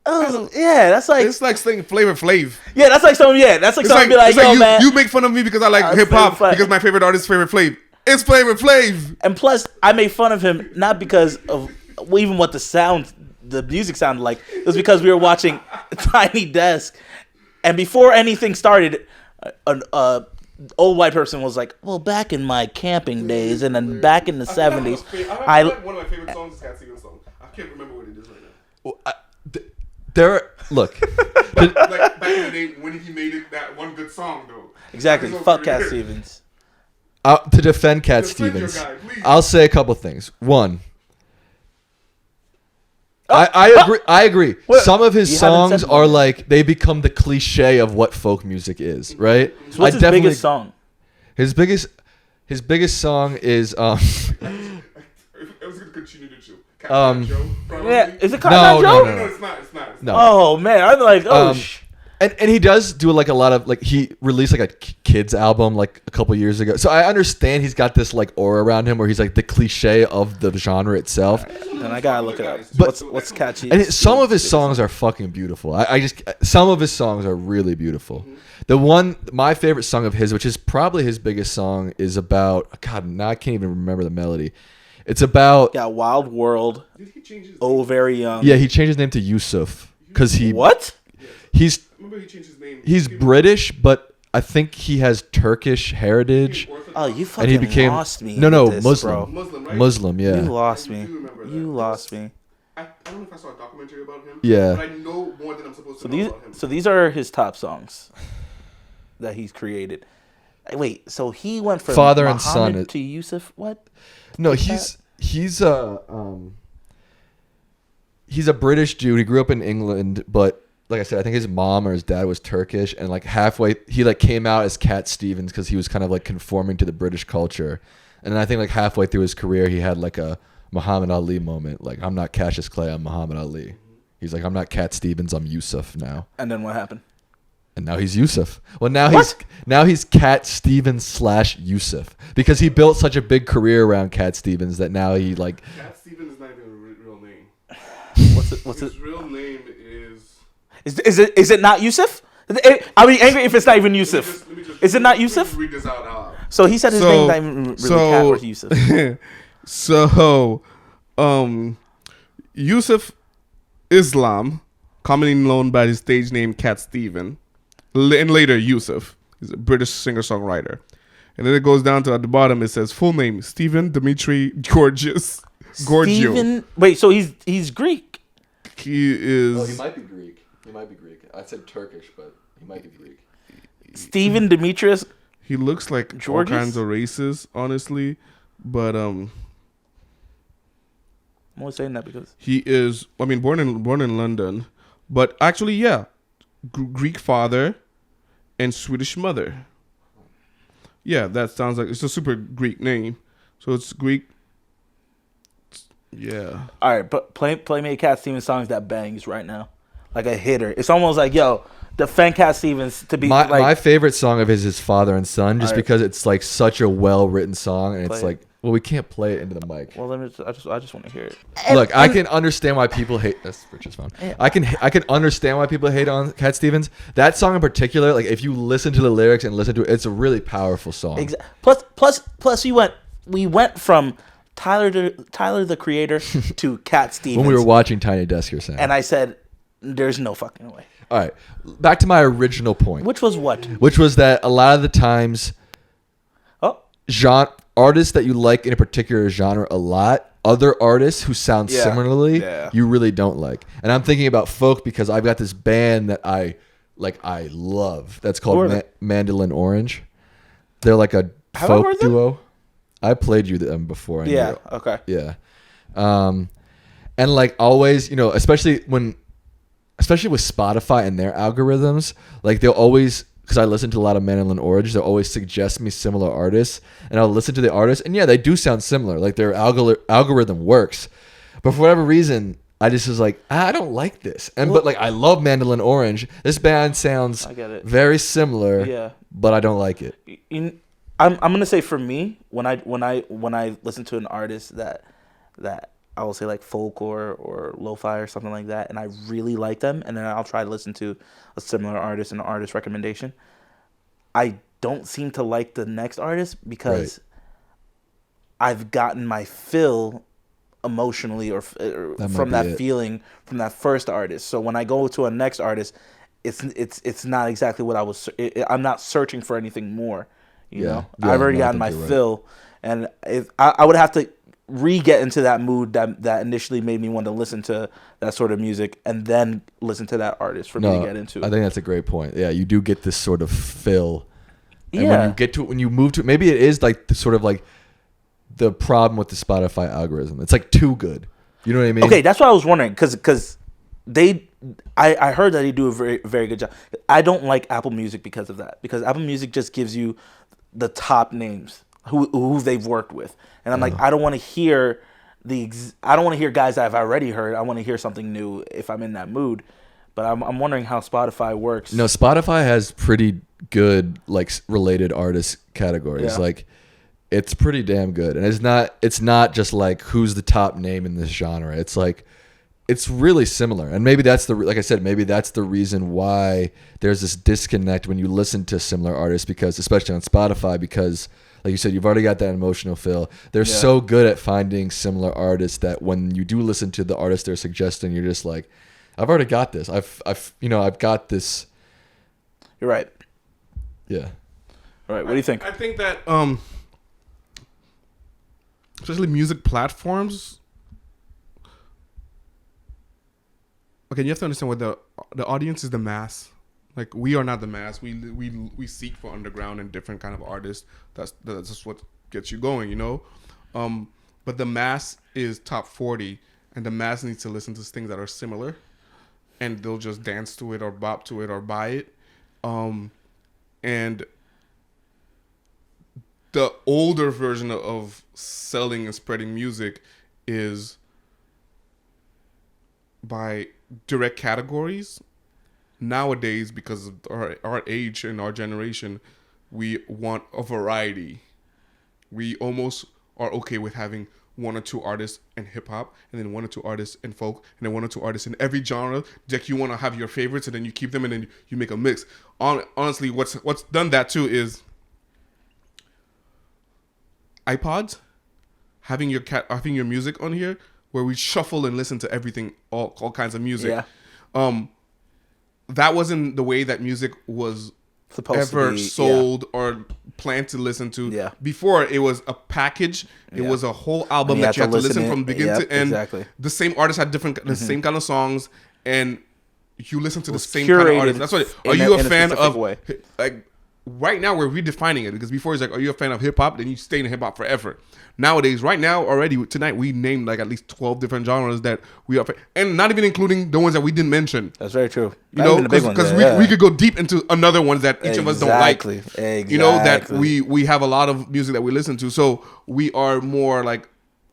[SPEAKER 2] That's like
[SPEAKER 3] it's like saying Flavor Flav.
[SPEAKER 2] Yeah, that's like someone. Yeah, that's like someone be like, yo, man.
[SPEAKER 3] You make fun of me because I like hip hop because my favorite artist is Flavor Flav. It's Flavor Flav.
[SPEAKER 2] And plus, I made fun of him not because of even what the music sounded like. It was because we were watching Tiny Desk, and before anything started, an old white person was like, "Well, back in my camping days, and then back in the '70s,
[SPEAKER 3] I one of my favorite songs is Cat Stevens' song. I can't remember what it is right now.
[SPEAKER 1] Look.
[SPEAKER 3] Like back in the day when he made it that one good song though.
[SPEAKER 2] Exactly. Fuck Cat Stevens.
[SPEAKER 1] To defend Cat
[SPEAKER 3] Defend your
[SPEAKER 1] Stevens,
[SPEAKER 3] guy, please.
[SPEAKER 1] I'll say a couple things. One, I agree.
[SPEAKER 2] What?
[SPEAKER 1] Some of his
[SPEAKER 2] You haven't
[SPEAKER 1] songs
[SPEAKER 2] said
[SPEAKER 1] are
[SPEAKER 2] one.
[SPEAKER 1] like they become the cliche of what folk music is, right?
[SPEAKER 2] So what's his biggest song?
[SPEAKER 1] His biggest song is
[SPEAKER 3] It was gonna continue to chill.
[SPEAKER 2] Yeah, is it
[SPEAKER 1] No,
[SPEAKER 2] Cotton Eye Joe?
[SPEAKER 3] No, it's not.
[SPEAKER 1] no.
[SPEAKER 2] Oh man, I'm like,
[SPEAKER 1] And he does do like a lot of like he released like a kids album like a couple years ago. So I understand he's got this like aura around him where he's like the cliche of the genre itself.
[SPEAKER 2] And I gotta look it up.
[SPEAKER 1] But-
[SPEAKER 2] What's catchy?
[SPEAKER 1] And some of his songs are fucking beautiful. Some of his songs are really beautiful. My favorite song of his, which is probably his biggest song, is about God. Now I can't even remember the melody. It's about
[SPEAKER 2] Wild World.
[SPEAKER 3] Did he change his
[SPEAKER 2] Oh, very young.
[SPEAKER 1] yeah. He changed his name to Yusuf because
[SPEAKER 2] What?
[SPEAKER 1] he's
[SPEAKER 3] Remember he changed his name.
[SPEAKER 1] he's British, but I think he has Turkish heritage.
[SPEAKER 2] Oh, you
[SPEAKER 1] And
[SPEAKER 2] fucking
[SPEAKER 1] he became
[SPEAKER 2] lost me.
[SPEAKER 1] no
[SPEAKER 2] with this,
[SPEAKER 1] Muslim.
[SPEAKER 2] bro.
[SPEAKER 3] Muslim, right?
[SPEAKER 1] Muslim, yeah.
[SPEAKER 2] You lost me.
[SPEAKER 3] I do remember that.
[SPEAKER 2] You lost me.
[SPEAKER 3] I don't know if I saw a documentary about him.
[SPEAKER 1] Yeah.
[SPEAKER 3] But I know more than I'm supposed to
[SPEAKER 2] So
[SPEAKER 3] know
[SPEAKER 2] these,
[SPEAKER 3] about him.
[SPEAKER 2] so these are his top songs that he's created. Wait, so he went from
[SPEAKER 1] Father and
[SPEAKER 2] Muhammad
[SPEAKER 1] son.
[SPEAKER 2] to Yusuf? What?
[SPEAKER 1] No,
[SPEAKER 2] What's
[SPEAKER 1] he's a British dude. He grew up in England, but like I said, I think his mom or his dad was Turkish, and like halfway he like came out as Cat Stevens because he was kind of like conforming to the British culture, and then I think like halfway through his career he had like a Muhammad Ali moment. Like, I'm not Cassius Clay, I'm Muhammad Ali. He's like, I'm not Cat Stevens, I'm Yusuf now.
[SPEAKER 2] And then what happened?
[SPEAKER 1] And now he's Yusuf. Well, now he's Cat Stevens / Yusuf because he built such a big career around Cat Stevens that now he like.
[SPEAKER 3] Cat Stevens is not even a real name.
[SPEAKER 2] What's
[SPEAKER 3] His real name is.
[SPEAKER 2] Is it not Yusuf? I mean, angry if it's not even Yusuf. Is it not Yusuf?
[SPEAKER 3] Read this out loud.
[SPEAKER 2] So he said his name's not even really Cat or Yusuf.
[SPEAKER 3] So, Yusuf Islam, commonly known by his stage name Cat Steven, and later Yusuf. He's a British singer-songwriter. And then it goes down to at the bottom, it says full name, Stephen Dimitri Gorgios. Gorgio.
[SPEAKER 2] Wait, so he's Greek.
[SPEAKER 3] He is...
[SPEAKER 1] might be Greek. He might be Greek. I said Turkish, but he might be Greek.
[SPEAKER 2] Stephen Demetrius.
[SPEAKER 3] He looks like
[SPEAKER 2] Georges?
[SPEAKER 3] all kinds of races, honestly. But
[SPEAKER 2] I'm only saying that because
[SPEAKER 3] he is, I mean, born in London. But actually, yeah, Greek father and Swedish mother. Yeah, that sounds like it's a super Greek name. So it's Greek. Yeah.
[SPEAKER 2] all right, but play me a Cat Stevens songs that bangs right now, like a hitter. It's almost like defend Cat Stevens to be
[SPEAKER 1] My favorite song of his is Father and Son, just
[SPEAKER 2] All right.
[SPEAKER 1] because it's like such a well written song, and it's
[SPEAKER 2] Play it.
[SPEAKER 1] like, well, we can't play it into the mic.
[SPEAKER 2] Well, I just want to hear it.
[SPEAKER 1] Look, I can understand why people hate. That's Rich's phone.
[SPEAKER 2] Yeah.
[SPEAKER 1] I can understand why people hate on Cat Stevens. That song in particular, like if you listen to the lyrics and listen to it, it's a really powerful song.
[SPEAKER 2] Plus, we went from Tyler the Creator to Cat Stevens.
[SPEAKER 1] When we were watching Tiny Desk, you're saying.
[SPEAKER 2] and I said, "There's no fucking way."
[SPEAKER 1] All right, back to my original point,
[SPEAKER 2] Which was what?
[SPEAKER 1] which was that a lot of the times,
[SPEAKER 2] Oh,
[SPEAKER 1] artists that you like in a particular genre a lot other artists who sound
[SPEAKER 2] Yeah.
[SPEAKER 1] similarly,
[SPEAKER 2] Yeah.
[SPEAKER 1] you really don't like. And I'm thinking about folk because I've got this band that I love. That's
[SPEAKER 2] Who are
[SPEAKER 1] called
[SPEAKER 2] they?
[SPEAKER 1] Mandolin Orange. They're like a
[SPEAKER 2] Have I
[SPEAKER 1] folk
[SPEAKER 2] heard them?
[SPEAKER 1] duo. I played you them before. And
[SPEAKER 2] Yeah. Okay.
[SPEAKER 1] yeah. And like always, especially with Spotify and their algorithms, like they'll always, because I listen to a lot of Mandolin Orange, they'll always suggest me similar artists, and I'll listen to the artists, and yeah, they do sound similar. Like their algorithm works, but for whatever reason, I just was like, I don't like this. But like I love Mandolin Orange. This band sounds
[SPEAKER 2] I get it.
[SPEAKER 1] very similar,
[SPEAKER 2] Yeah.
[SPEAKER 1] but I don't like it.
[SPEAKER 2] I'm gonna say for me, when I listen to an artist that I will say like folk or lo-fi or something like that, and I really like them, and then I'll try to listen to a similar artist and an artist recommendation. I don't seem to like the next artist because I've gotten my fill emotionally or from that feeling from that first artist. So when I go to a next artist, it's not exactly what I was. I'm not searching for anything more. You know, I've already gotten my fill, and if I would have to get into that mood that initially made me want to listen to that sort of music, and then listen to that artist for me to get into.
[SPEAKER 1] I think that's a great point. Yeah, you do get this sort of fill. And
[SPEAKER 2] yeah.
[SPEAKER 1] when you move to, maybe it is like the sort of like the problem with the Spotify algorithm. It's like too good. You know what I mean?
[SPEAKER 2] Okay, that's what I was wondering because I heard that they do a very, very good job. I don't like Apple Music because of that, because Apple Music just gives you the top names who they've worked with, and I'm like, I don't want to hear I don't want to hear guys that I've already heard. I want to hear something new if I'm in that mood. But I'm wondering how Spotify works.
[SPEAKER 1] No, Spotify has pretty good like related artist categories.
[SPEAKER 2] Yeah.
[SPEAKER 1] Like it's pretty damn good, and it's not just like who's the top name in this genre. It's like it's really similar, and maybe that's like I said, maybe that's the reason why there's this disconnect when you listen to similar artists, because especially on Spotify, because like you said, you've already got that emotional fill. They're so good at finding similar artists that when you do listen to the artist they're suggesting, you're just like, I've already got this. I've got this.
[SPEAKER 2] You're right.
[SPEAKER 1] Yeah.
[SPEAKER 2] All right. What do you think?
[SPEAKER 3] I think that especially music platforms. Okay, you have to understand what the audience is. The mass. Like, we are not the mass. We seek for underground and different kind of artists. That's just what gets you going, you know. But the mass is top 40, and the mass needs to listen to things that are similar, and they'll just dance to it or bop to it or buy it. And the older version of selling and spreading music is by direct categories. Nowadays, because of our age and our generation, we want a variety. We almost are okay with having one or two artists in hip hop, and then one or two artists in folk, and then one or two artists in every genre. Like, you want to have your favorites, and then you keep them, and then you make a mix. Honestly, what's done that too is iPods, having your music on here, where we shuffle and listen to everything, all kinds of music.
[SPEAKER 2] Yeah.
[SPEAKER 3] That wasn't the way that music was
[SPEAKER 2] Supposed
[SPEAKER 3] ever
[SPEAKER 2] to be,
[SPEAKER 3] sold or planned to listen to.
[SPEAKER 2] Yeah.
[SPEAKER 3] Before, it was a package. It was a whole album that you had to listen from beginning to end.
[SPEAKER 2] Exactly.
[SPEAKER 3] The same artist had the same kind of songs, and you listen to the same kind of artist. That's what. Are you a fan of? Like, right now, we're redefining it, because before it's like, are you a fan of hip hop? Then you stay in hip hop forever. Nowadays, right now, already tonight, we named like at least 12 different genres that we are, and not even including the ones that we didn't mention.
[SPEAKER 2] That's very true.
[SPEAKER 3] You know, because we could go deep into another ones that each of us don't like.
[SPEAKER 2] Exactly.
[SPEAKER 3] You know, that we have a lot of music that we listen to, so we are more like,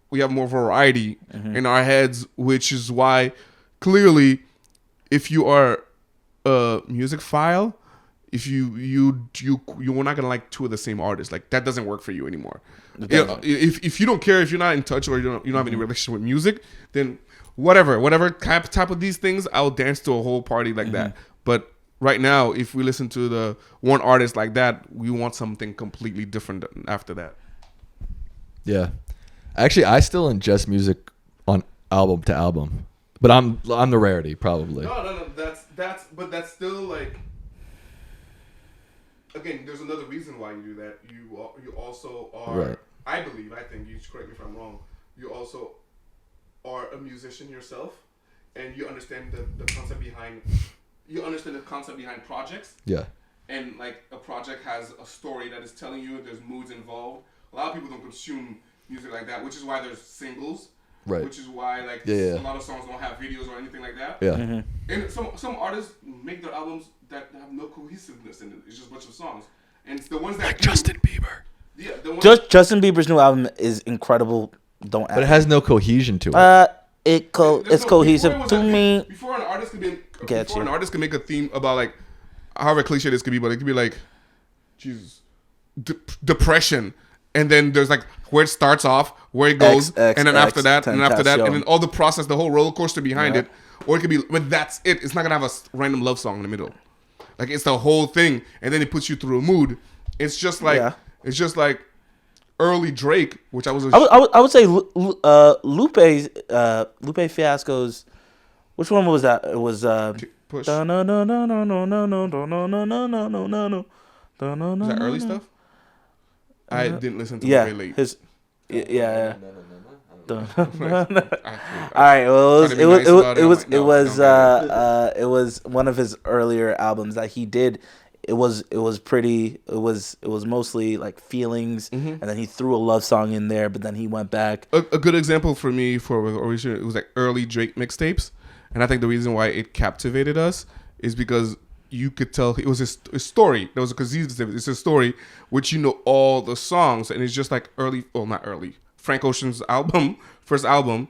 [SPEAKER 3] we have more variety in our heads, which is why clearly, if you are a music file, if you're not gonna like two of the same artists. Like, that doesn't work for you anymore. If you don't care, if you're not in touch, or you don't have any relationship with music, then whatever type of these things, I'll dance to a whole party like that. But right now, if we listen to the one artist like that, we want something completely different after that.
[SPEAKER 1] Yeah, actually, I still ingest music on album to album, but I'm the rarity probably.
[SPEAKER 3] No. That's still like. Again, there's another reason why you do that. You also are.
[SPEAKER 1] Right.
[SPEAKER 3] I think you should correct me if I'm wrong. you also are a musician yourself, and you understand the concept behind. You understand the concept behind projects.
[SPEAKER 1] Yeah.
[SPEAKER 3] And like a project has a story that is telling you there's moods involved. A lot of people don't consume music like that, which is why there's singles.
[SPEAKER 1] Right.
[SPEAKER 3] Which is why like
[SPEAKER 1] yeah.
[SPEAKER 3] a lot of songs don't have videos or anything like that.
[SPEAKER 1] Yeah.
[SPEAKER 2] Mm-hmm.
[SPEAKER 3] And some artists make their albums that have no cohesiveness in it. It's just a bunch of songs. And it's the ones that
[SPEAKER 1] Like Justin Bieber.
[SPEAKER 3] Yeah. The ones
[SPEAKER 2] Justin Bieber's new album is incredible. Don't.
[SPEAKER 1] But it has no cohesion to it.
[SPEAKER 2] It's cohesive to me.
[SPEAKER 3] Before an artist could be
[SPEAKER 2] Get
[SPEAKER 3] before
[SPEAKER 2] you.
[SPEAKER 3] an artist could make a theme about like however cliche this could be, but it could be like Jesus depression, and then there's like where it starts off, where it goes, and then after that, and then after that, and then all the process, the whole roller coaster behind it, or it could be but that's it. It's not gonna have a random love song in the middle, like it's the whole thing, and then it puts you through a mood. It's just like it's just like early Drake, which I would
[SPEAKER 2] say Lupe Fiasco's. Which one was that? It was
[SPEAKER 3] Push. Is
[SPEAKER 2] Is
[SPEAKER 3] that early stuff? I didn't listen to it very late.
[SPEAKER 2] Yeah. All right. Well, it was one of his earlier albums that he did. It was pretty. It was mostly like feelings, and then he threw a love song in there. But then he went back.
[SPEAKER 3] A good example for me for original, it was like early Drake mixtapes, and I think the reason why it captivated us is because you could tell it was a story. There was a cohesive. It's a story which you know all the songs, and it's just like not early. Frank Ocean's first album,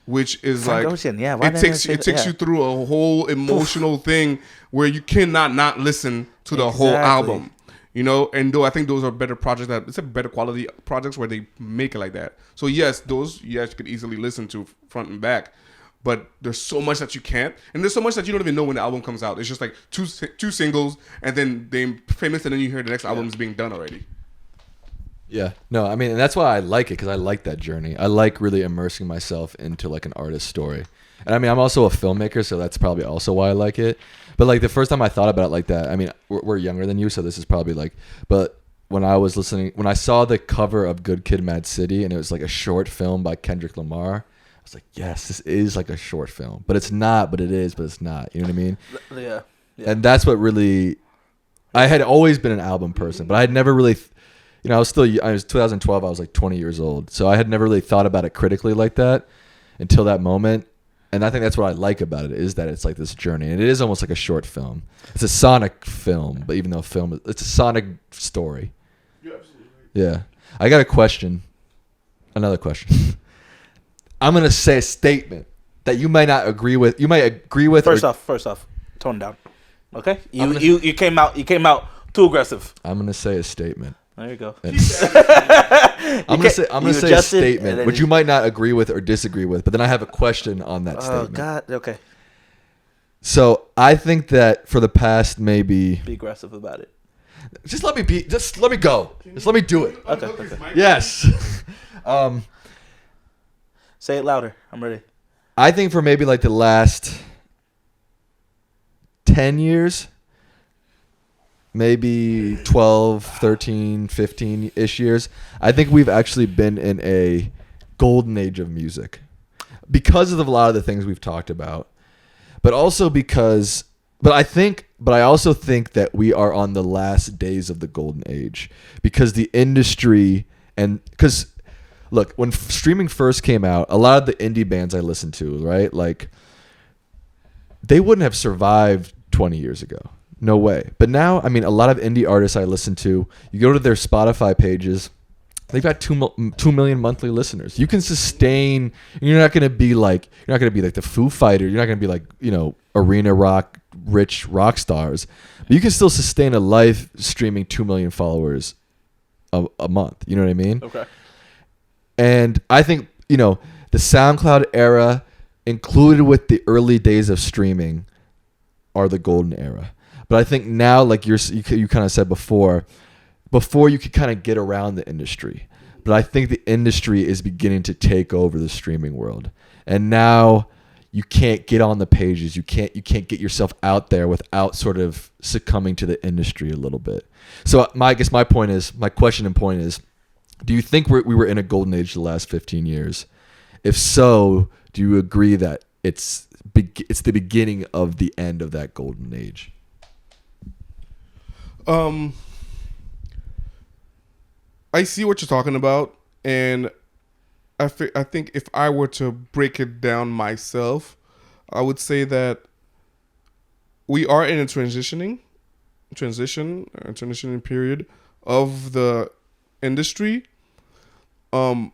[SPEAKER 3] which is
[SPEAKER 2] Frank
[SPEAKER 3] like
[SPEAKER 2] Ocean, yeah.
[SPEAKER 3] It takes you through a whole emotional thing where you cannot not listen to the whole album, you know. And though I think those are better projects, it's a better quality projects where they make it like that. So yes, those you could easily listen to front and back, but there's so much that you can't, and there's so much that you don't even know when the album comes out. It's just like two singles, and then they famous, and then you hear the next album is being done already.
[SPEAKER 1] Yeah, no, I mean, and that's why I like it, because I like that journey. I like really immersing myself into like an artist's story. And I mean, I'm also a filmmaker, so that's probably also why I like it. But like the first time I thought about it like that, I mean, we're younger than you, so this is probably like, but when I saw the cover of Good Kid, Mad City, and it was like a short film by Kendrick Lamar, I was like, yes, this is like a short film. But it's not, but it is, but it's not. You know what I mean?
[SPEAKER 2] Yeah.
[SPEAKER 1] And that's what really, I had always been an album person, but I had never really, I was 2012, I was like 20 years old. So I had never really thought about it critically like that until that moment. And I think that's what I like about it, is that it's like this journey. And it is almost like a short film. It's a sonic film, but even though it's a sonic story.
[SPEAKER 3] You're absolutely right.
[SPEAKER 1] Yeah. I got a question. Another question. I'm going to say a statement that you might not agree with. You might agree with.
[SPEAKER 2] First off, tone down. Okay? You came out too aggressive.
[SPEAKER 1] I'm going to say a statement.
[SPEAKER 2] There you go.
[SPEAKER 1] I'm gonna say a statement, which you might not agree with or disagree with, but then I have a question on that statement. Oh
[SPEAKER 2] God, okay.
[SPEAKER 1] So I think that for the past maybe
[SPEAKER 2] be aggressive about it.
[SPEAKER 1] Just let me go. Just let me do it.
[SPEAKER 2] Okay.
[SPEAKER 1] Yes.
[SPEAKER 2] Say it louder. I'm ready.
[SPEAKER 1] I think for maybe like the last 10 years, maybe 12, 13, 15-ish years, I think we've actually been in a golden age of music because of a lot of the things we've talked about, but also because, but I also think that we are on the last days of the golden age because the industry because look, when streaming first came out, a lot of the indie bands I listened to, right, like they wouldn't have survived 20 years ago. No way. But now, I mean, a lot of indie artists I listen to, you go to their Spotify pages, they've got 2 million monthly listeners. You can sustain, you're not going to be like the Foo Fighters. You're not going to be like, arena rock, rich rock stars. But you can still sustain a life streaming 2 million followers a month. You know what I mean?
[SPEAKER 2] Okay.
[SPEAKER 1] And I think, the SoundCloud era included with the early days of streaming are the golden era. But I think now, like you kind of said before you could kind of get around the industry. But I think the industry is beginning to take over the streaming world. And now you can't get on the pages. You can't get yourself out there without sort of succumbing to the industry a little bit. So my question and point is, Do you think we were in a golden age the last 15 years? If so, do you agree that it's the beginning of the end of that golden age?
[SPEAKER 3] I see what you're talking about, and I think if I were to break it down myself, I would say that we are in a transitioning period of the industry. And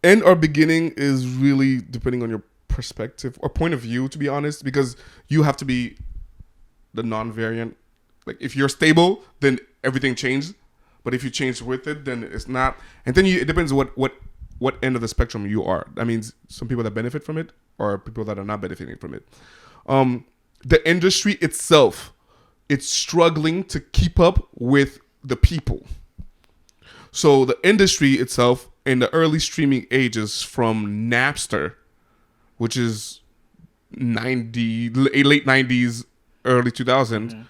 [SPEAKER 3] our beginning is really depending on your perspective or point of view, to be honest, because you have to be the non-variant. Like if you're stable, then everything changes. But if you change with it, then it's not. And then it depends what end of the spectrum you are. That means some people that benefit from it or people that are not benefiting from it. The industry itself, it's struggling to keep up with the people. So the industry itself in the early streaming ages from Napster, which is late 90s, early 2000s,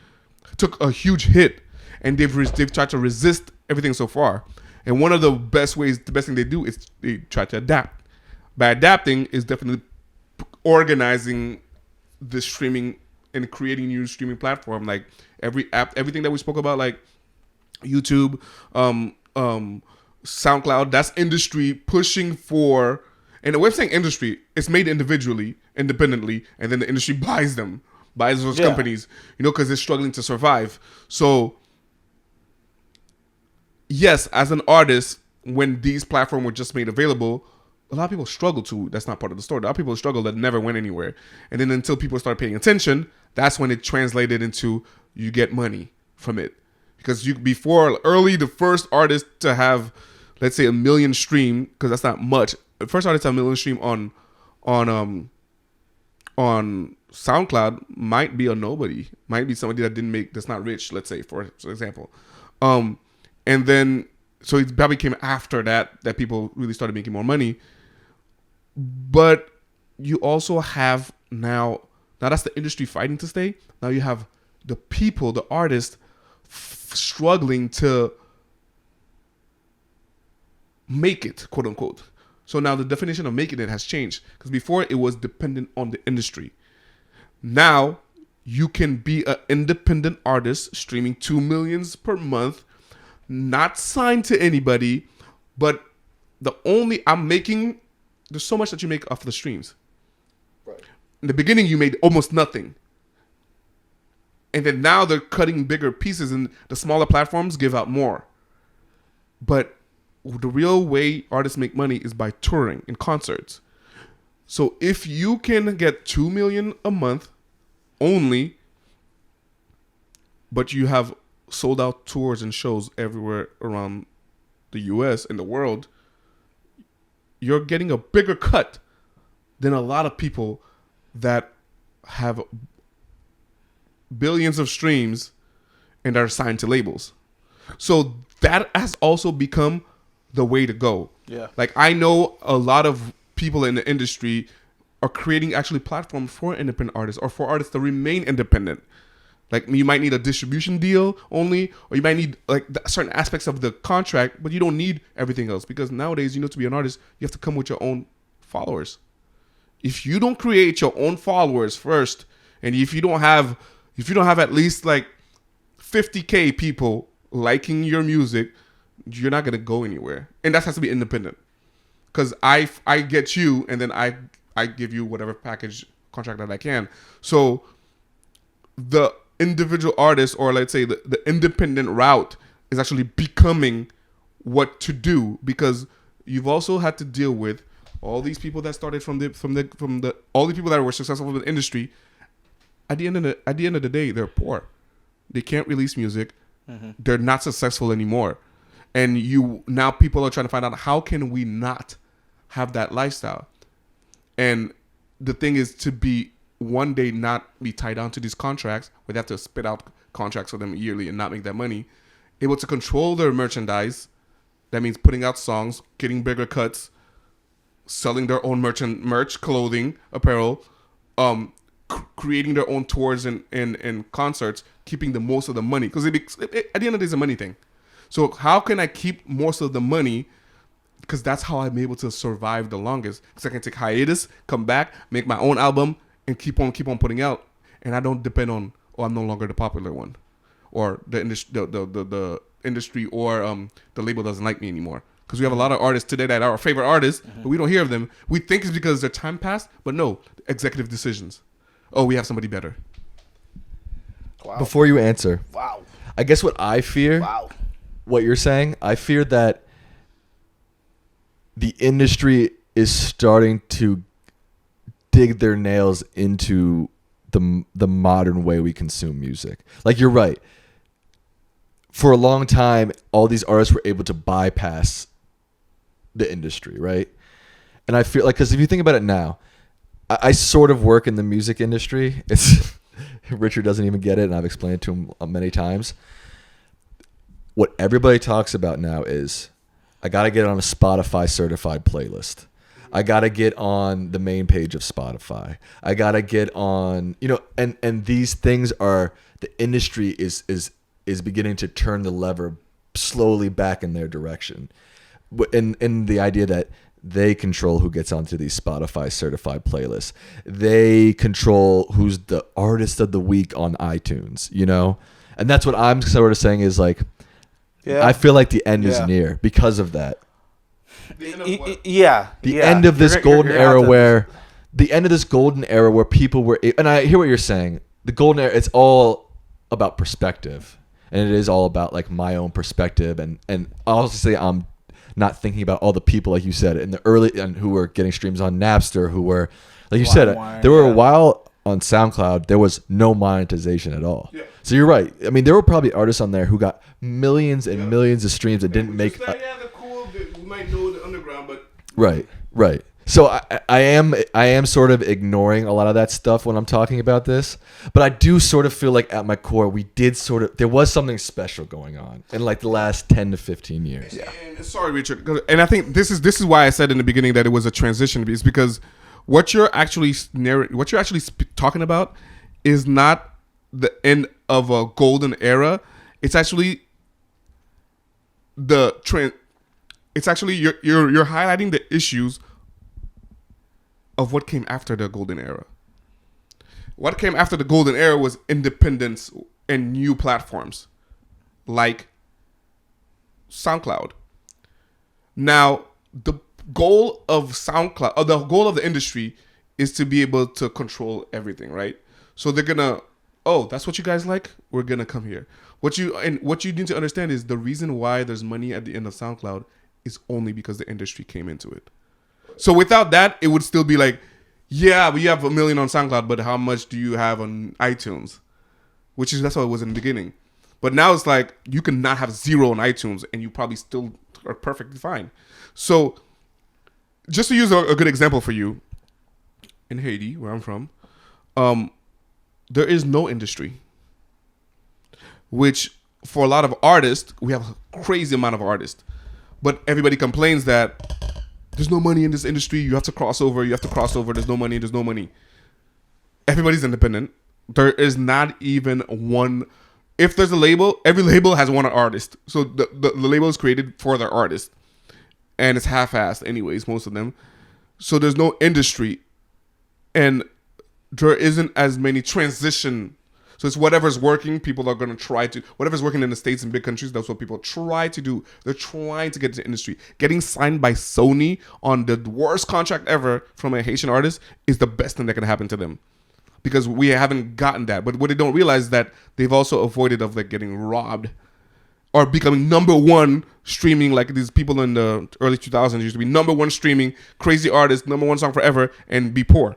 [SPEAKER 3] took a huge hit, and they've tried to resist everything so far. And one of the best thing they do is they try to adapt. By adapting is definitely organizing the streaming and creating new streaming platform, like every app, everything that we spoke about, like YouTube, SoundCloud. That's industry pushing for, and the way I'm saying industry, it's made individually, independently, and then the industry buys those companies, because they're struggling to survive. So yes, as an artist, when these platforms were just made available, a lot of people struggle too. That's not part of the story. A lot of people struggle that never went anywhere. And then until people start paying attention, that's when it translated into you get money from it. Because the first artist to have, let's say, 1 million stream, because that's not much. The first artist to have 1 million stream on SoundCloud might be a nobody. Might be somebody that's not rich, let's say, for example. And then, so it probably came after that people really started making more money. But you also have now that's the industry fighting to stay. Now you have the people, the artists, struggling to make it, quote unquote. So now the definition of making it has changed, because before it was dependent on the industry. Now you can be an independent artist streaming 2 million per month, not signed to anybody, but there's so much that you make off the streams. Right. In the beginning, you made almost nothing. And then now they're cutting bigger pieces, and the smaller platforms give out more. But the real way artists make money is by touring in concerts. So if you can get 2 million a month only, but you have sold out tours and shows everywhere around the US and the world, you're getting a bigger cut than a lot of people that have billions of streams and are signed to labels. So that has also become the way to go. Yeah. Like, I know a lot of people in the industry are creating actually platforms for independent artists, or for artists to remain independent. Like, you might need a distribution deal only, or you might need like certain aspects of the contract, but you don't need everything else, because nowadays, to be an artist, you have to come with your own followers. If you don't create your own followers first, and if you don't have at least like 50K people liking your music, you're not gonna go anywhere. And that has to be independent, because I get you, and then I give you whatever package contract that I can. So the individual artist, or let's say the independent route, is actually becoming what to do, because you've also had to deal with all these people that started from all the people that were successful in the industry. At the end of the day, they're poor. They can't release music. Mm-hmm. They're not successful anymore. And now people are trying to find out, how can we not have that lifestyle? And the thing is to be one day not be tied down to these contracts where they have to spit out contracts for them yearly and not make that money. Able to control their merchandise. That means putting out songs, getting bigger cuts, selling their own merch, clothing, apparel, creating their own tours and concerts, keeping the most of the money. Because at the end of the day, it's a money thing. So how can I keep most of the money? Because that's how I'm able to survive the longest. Because I can take hiatus, come back, make my own album, and keep on putting out. And I don't depend on, I'm no longer the popular one, or the industry or the label doesn't like me anymore. Because we have a lot of artists today that are our favorite artists, but we don't hear of them. We think it's because their time passed, but no, executive decisions. Oh, we have somebody better.
[SPEAKER 2] Wow.
[SPEAKER 1] Before you answer,
[SPEAKER 2] Wow.
[SPEAKER 1] I guess what I fear,
[SPEAKER 2] Wow.
[SPEAKER 1] what you're saying, I fear that the industry is starting to dig their nails into the modern way we consume music. Like, you're right. For a long time, all these artists were able to bypass the industry, right? And I feel like, because if you think about it now, I sort of work in the music industry. It's Richard doesn't even get it, and I've explained it to him many times. What everybody talks about now is, I got to get on a Spotify certified playlist. I got to get on the main page of Spotify. I got to get on, and these things are, the industry is beginning to turn the lever slowly back in their direction. In the idea that they control who gets onto these Spotify certified playlists. They control who's the artist of the week on iTunes, And that's what I'm sort of saying is like, I feel like the end is near because of that.
[SPEAKER 3] The end of what?
[SPEAKER 1] The end of this golden era where people were, and I hear what you're saying. The golden era, it's all about perspective, and it is all about like my own perspective, and obviously I'm not thinking about all the people, like you said, in the early, and who were getting streams on Napster, who were, like you said, there were a while on SoundCloud there was no monetization at all. Yeah. So you're right. I mean, there were probably artists on there who got millions and millions of streams that didn't make.
[SPEAKER 3] They're cool. We might know the underground, but
[SPEAKER 1] right. So I am sort of ignoring a lot of that stuff when I'm talking about this, but I do sort of feel like at my core there was something special going on in like the last 10 to 15 years.
[SPEAKER 3] Yeah. And sorry, Richard, and I think this is why I said in the beginning that it was a transition piece, because what you're actually talking about is not the end of a golden era. It's actually the trend. It's actually you're highlighting the issues of what came after the golden era. What came after the golden era was independence and new platforms like SoundCloud. Now, the goal of SoundCloud, or the goal of the industry, is to be able to control everything, right? So they're gonna, that's what you guys like? We're gonna come here. What you need to understand is the reason why there's money at the end of SoundCloud is only because the industry came into it. So without that, it would still be like, yeah, we have 1 million on SoundCloud, but how much do you have on iTunes? That's how it was in the beginning. But now it's like, you can not have 0 on iTunes and you probably still are perfectly fine. So just to use a good example for you, in Haiti, where I'm from, there is no industry. Which, for a lot of artists, we have a crazy amount of artists. But everybody complains that there's no money in this industry. You have to cross over. There's no money. Everybody's independent. There is not even one. If there's a label, every label has one artist. So the label is created for their artist. And it's half-assed anyways, most of them. So there's no industry. And there isn't as many transition. So it's whatever's working, people are going to try to, whatever's working in the States and big countries, that's what people try to do. They're trying to get into the industry. Getting signed by Sony on the worst contract ever from a Haitian artist is the best thing that can happen to them. Because we haven't gotten that. But what they don't realize is that they've also avoided of like getting robbed or becoming number one streaming, like these people in the early 2000s used to be number one streaming, crazy artist, number one song forever, and be poor.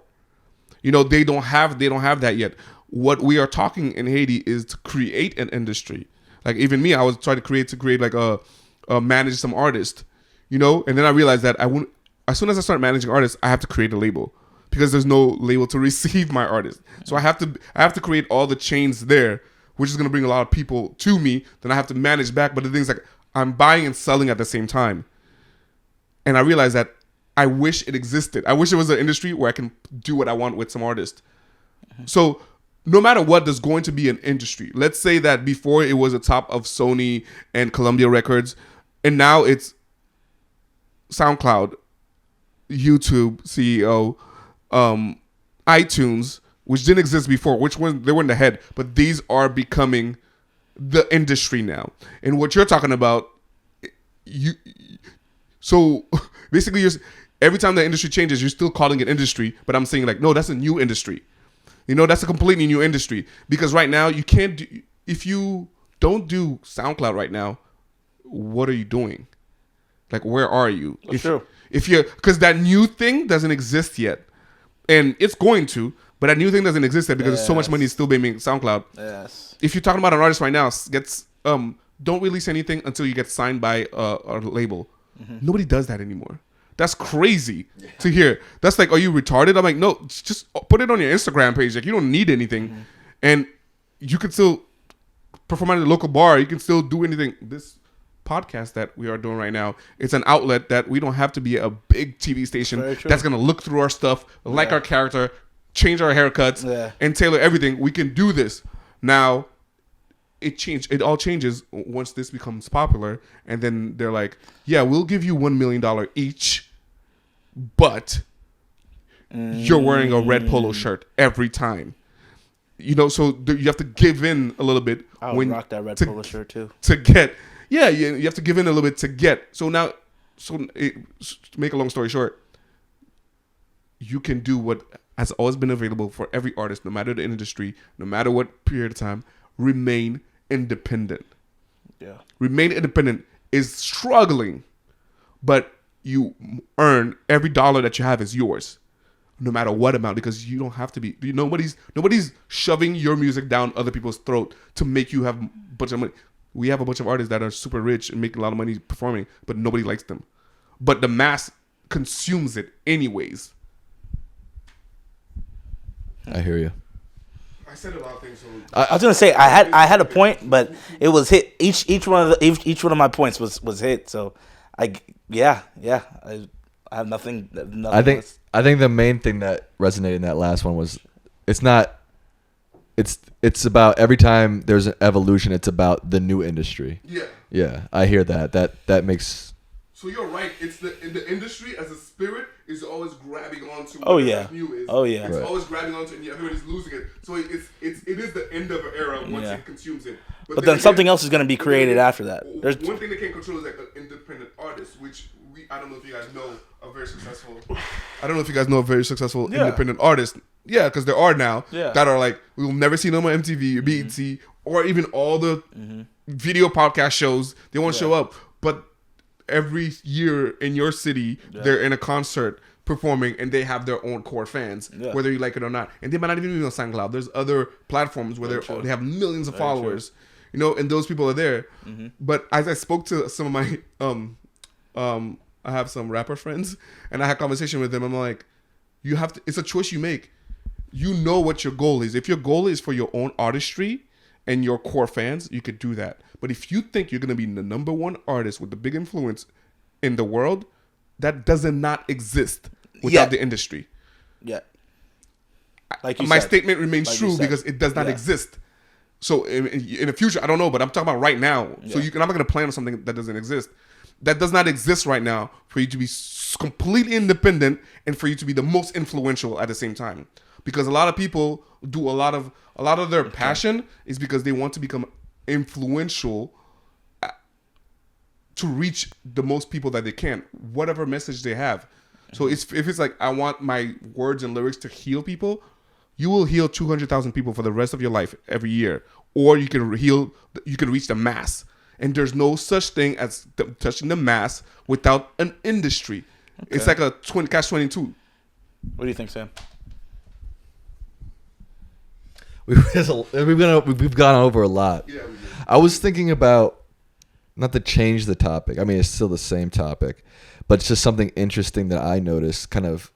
[SPEAKER 3] They don't have that yet. What we are talking in Haiti is to create an industry. Like even me, I was trying to create like a manage some artist, and then I realized that I wouldn't. As soon as I start managing artists, I have to create a label because there's no label to receive my artist. So I have to create all the chains there, which is going to bring a lot of people to me. Then I have to manage back. But the thing's like I'm buying and selling at the same time, and I realized that I wish it existed. I wish it was an industry where I can do what I want with some artist. So no matter what, there's going to be an industry. Let's say that before it was a top of Sony and Columbia Records, and now it's SoundCloud, YouTube, CEO, iTunes, which didn't exist before, they were in the head, but these are becoming the industry now. And what you're talking about, so basically, every time the industry changes, you're still calling it industry, but I'm saying like, no, that's a new industry. That's a completely new industry, because right now you can't do, if you don't do SoundCloud right now, what are you doing? Like, where are you? If you're, because that new thing doesn't exist yet, and it's going to, but that new thing doesn't exist yet because there's so much money still being made SoundCloud.
[SPEAKER 2] Yes.
[SPEAKER 3] If you're talking about an artist right now, don't release anything until you get signed by a label. Nobody does that anymore. That's crazy to hear. That's like, are you retarded? I'm like, no, just put it on your Instagram page. Like, you don't need anything, and you can still perform at a local bar. You can still do anything. This podcast that we are doing right now, it's an outlet that we don't have to be a big TV station that's gonna look through our stuff, like our character, change our haircuts, and tailor everything. We can do this now. It all changes once this becomes popular, and then they're like, yeah, we'll give you $1 million each, but you're wearing a red polo shirt every time. So you have to give in a little bit.
[SPEAKER 2] I would rock that red polo shirt too.
[SPEAKER 3] To get, you have to give in a little bit to get. So now, to make a long story short, you can do what has always been available for every artist, no matter the industry, no matter what period of time. Remain independent. Yeah. Remain independent is struggling, but you earn every dollar that you have is yours, no matter what amount, because you don't have to be. Nobody's shoving your music down other people's throat to make you have a bunch of money. We have a bunch of artists that are super rich and make a lot of money performing, but nobody likes them. But the mass consumes it anyways.
[SPEAKER 1] I hear you.
[SPEAKER 3] I said a lot of things. So
[SPEAKER 2] I was gonna say I had a point, but it was hit. Each one of my points was hit. So I have nothing.
[SPEAKER 1] I think the main thing that resonated in that last one was it's about every time there's an evolution, it's about the new industry. Yeah, I hear that. That makes.
[SPEAKER 3] So you're right. It's the industry as a spirit is always grabbing onto
[SPEAKER 2] what
[SPEAKER 3] new is. It's always grabbing onto, and everybody's losing it. So it is the end of an era once it consumes it.
[SPEAKER 2] But then something else is going to be created after that.
[SPEAKER 3] There's one thing they can't control is like an independent artist, which I don't know if you guys know a very successful. Independent artist. Yeah, because there are now that are like, we will never see them on MTV or BET or even all the video podcast shows. They won't show up, but every year in your city, they're in a concert performing, and they have their own core fans, whether you like it or not. And they might not even be on SoundCloud. There's other platforms where they have millions of followers, and those people are there. But as I spoke to some of my, I have some rapper friends, and I had a conversation with them. I'm like, you have to. It's a choice you make. You know what your goal is. If your goal is for your own artistry and your core fans, you could do that. But if you think you're going to be the number one artist with the big influence in the world, that does not exist without the industry. Yeah. Like my statement remains true because it does not exist. So in the future, I don't know, but I'm talking about right now. So I'm not going to plan on something that doesn't exist. That does not exist right now for you to be completely independent and for you to be the most influential at the same time. Because a lot of people do a lot of their passion is because they want to become influential to reach the most people that they can, whatever message they have. So if it's like, I want my words and lyrics to heal people, you will heal 200,000 people for the rest of your life every year, or you can reach the mass. And there's no such thing as touching the mass without an industry. Okay. It's like a catch-22.
[SPEAKER 2] What do you think, Sam?
[SPEAKER 1] We've gone over a lot. Yeah, I was thinking about, not to change the topic. I mean, it's still the same topic, but it's just something interesting that I noticed, kind of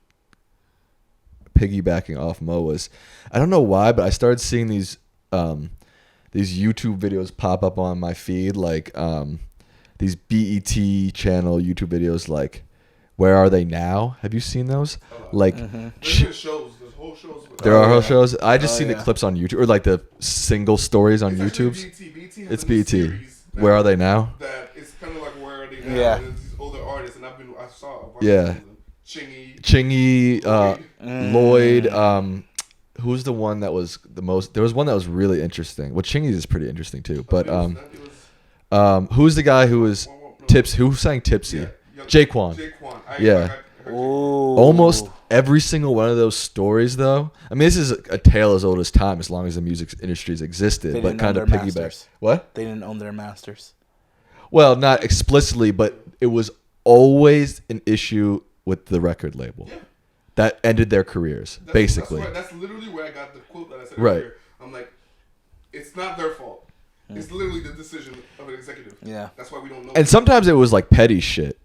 [SPEAKER 1] piggybacking off Mo, was, I don't know why, but I started seeing these YouTube videos pop up on my feed, like these BET channel YouTube videos, like Where Are They Now? Have you seen those? Like,
[SPEAKER 3] There's shows. There's whole shows.
[SPEAKER 1] there are whole shows. I just seen the clips on YouTube, or like the single stories on YouTube. It's BT. Where Are They Now?
[SPEAKER 3] That it's kind of like Where Are They Now?
[SPEAKER 2] Yeah.
[SPEAKER 3] And these older artists, and I saw a bunch
[SPEAKER 1] Yeah.
[SPEAKER 3] of them.
[SPEAKER 1] Chingy, Lloyd. Who's the one that was the most? There was one that was really interesting. Well, Chingy's is pretty interesting too. But who's the guy who was Tips? Who sang Tipsy? Jaquan. Yeah. Almost every single one of those stories, though. I mean, this is a tale as old as time, as long as the music industry's existed.
[SPEAKER 2] They
[SPEAKER 1] But
[SPEAKER 2] didn't
[SPEAKER 1] kind
[SPEAKER 2] own
[SPEAKER 1] of
[SPEAKER 2] their
[SPEAKER 1] piggyback.
[SPEAKER 2] masters.
[SPEAKER 1] What?
[SPEAKER 2] They didn't own their masters.
[SPEAKER 1] Well, not explicitly, but it was always an issue with the record label that ended their careers, basically.
[SPEAKER 3] That's literally where I got the quote that I said
[SPEAKER 1] Right.
[SPEAKER 3] earlier. I'm like, it's not their fault. It's literally the decision of an executive.
[SPEAKER 2] Yeah.
[SPEAKER 3] That's why we don't know.
[SPEAKER 1] And sometimes it was like petty shit.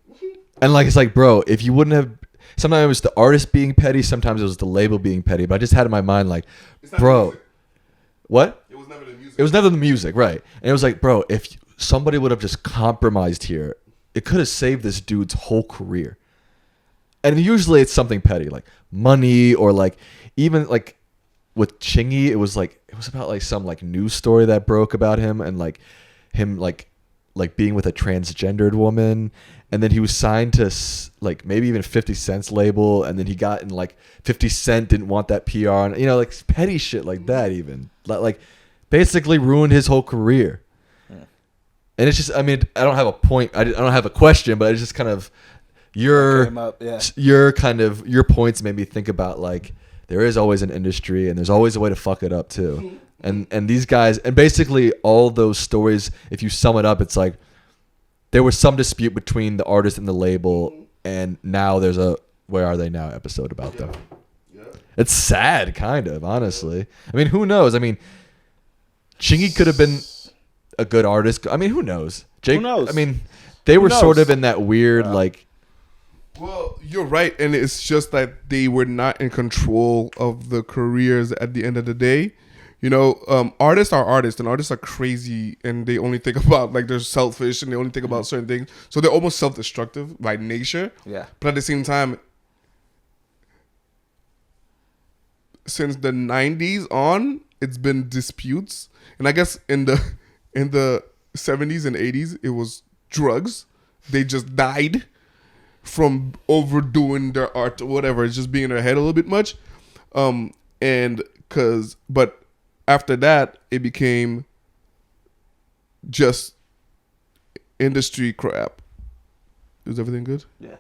[SPEAKER 1] And like, it's like, bro, if you wouldn't have, sometimes it was the artist being petty, sometimes it was the label being petty. But I just had in my mind, like,
[SPEAKER 3] It's not the
[SPEAKER 1] bro,
[SPEAKER 3] music.
[SPEAKER 1] what?
[SPEAKER 3] It was never the music.
[SPEAKER 1] It was never the music, right? And it was like, bro, if somebody would have just compromised here, it could have saved this dude's whole career. And usually it's something petty, like money, or like even like with Chingy, it was about like some like news story that broke about him, and like him like being with a transgendered woman, and then he was signed to like maybe even 50 Cent's label, and then he got in like 50 Cent didn't want that PR, and you know, like petty shit like that, even like basically ruined his whole career. And it's just, I mean, I don't have a point, I don't have a question, but it's just kind of your points made me think about, like, there is always an industry and there's always a way to fuck it up too. And these guys, and basically all those stories, if you sum it up, it's like there was some dispute between the artist and the label, and now there's a Where Are They Now episode about them.
[SPEAKER 3] Yeah.
[SPEAKER 1] It's sad, kind of, honestly. I mean, who knows? I mean, Chingy could have been a good artist. I mean, who knows? Who
[SPEAKER 2] knows?
[SPEAKER 1] I mean, they were sort of in that weird, like...
[SPEAKER 3] Well, you're right, and it's just that they were not in control of the careers at the end of the day. You know, artists are artists, and artists are crazy, and they only think about, like, they're selfish, and they only think about certain things. So they're almost self-destructive by nature.
[SPEAKER 2] Yeah.
[SPEAKER 3] But at the same time, since the 90s on, it's been disputes. And I guess in the 70s and 80s, it was drugs. They just died from overdoing their art or whatever. It's just being in their head a little bit much. But after that, it became just industry crap. Is everything good?
[SPEAKER 2] Yeah.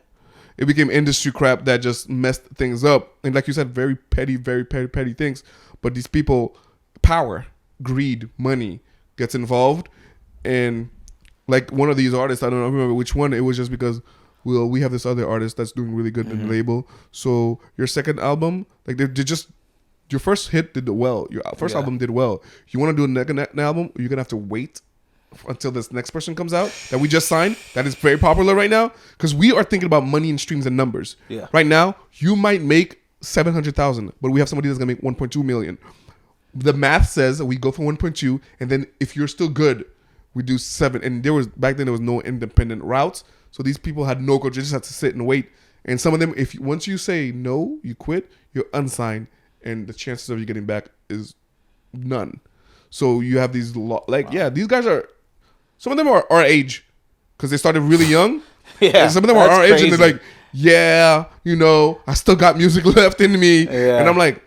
[SPEAKER 3] It became industry crap that just messed things up. And like you said, very petty things. But these people, power, greed, money gets involved. And like one of these artists, I don't remember which one, it was just because, well, we have this other artist that's doing really good in the label. So your second album, like they just, your first hit did well. Your first album did well. You want to do a second album, you're going to have to wait until this next person comes out that we just signed, that is very popular right now, because we are thinking about money and streams and numbers.
[SPEAKER 2] Yeah.
[SPEAKER 3] Right now, you might make 700,000, but we have somebody that's gonna make 1.2 million. The math says we go for 1.2, and then if you're still good, we do 7. And back then there was no independent routes, so these people had no coach. They just had to sit and wait. And some of them, once you say no, you quit, you're unsigned, and the chances of you getting back is none. So you have these these guys are. Some of them are our age because they started really young.
[SPEAKER 2] Yeah,
[SPEAKER 3] and some of them are our age, and they're like, yeah, you know, I still got music left in me.
[SPEAKER 2] Yeah.
[SPEAKER 3] And I'm like,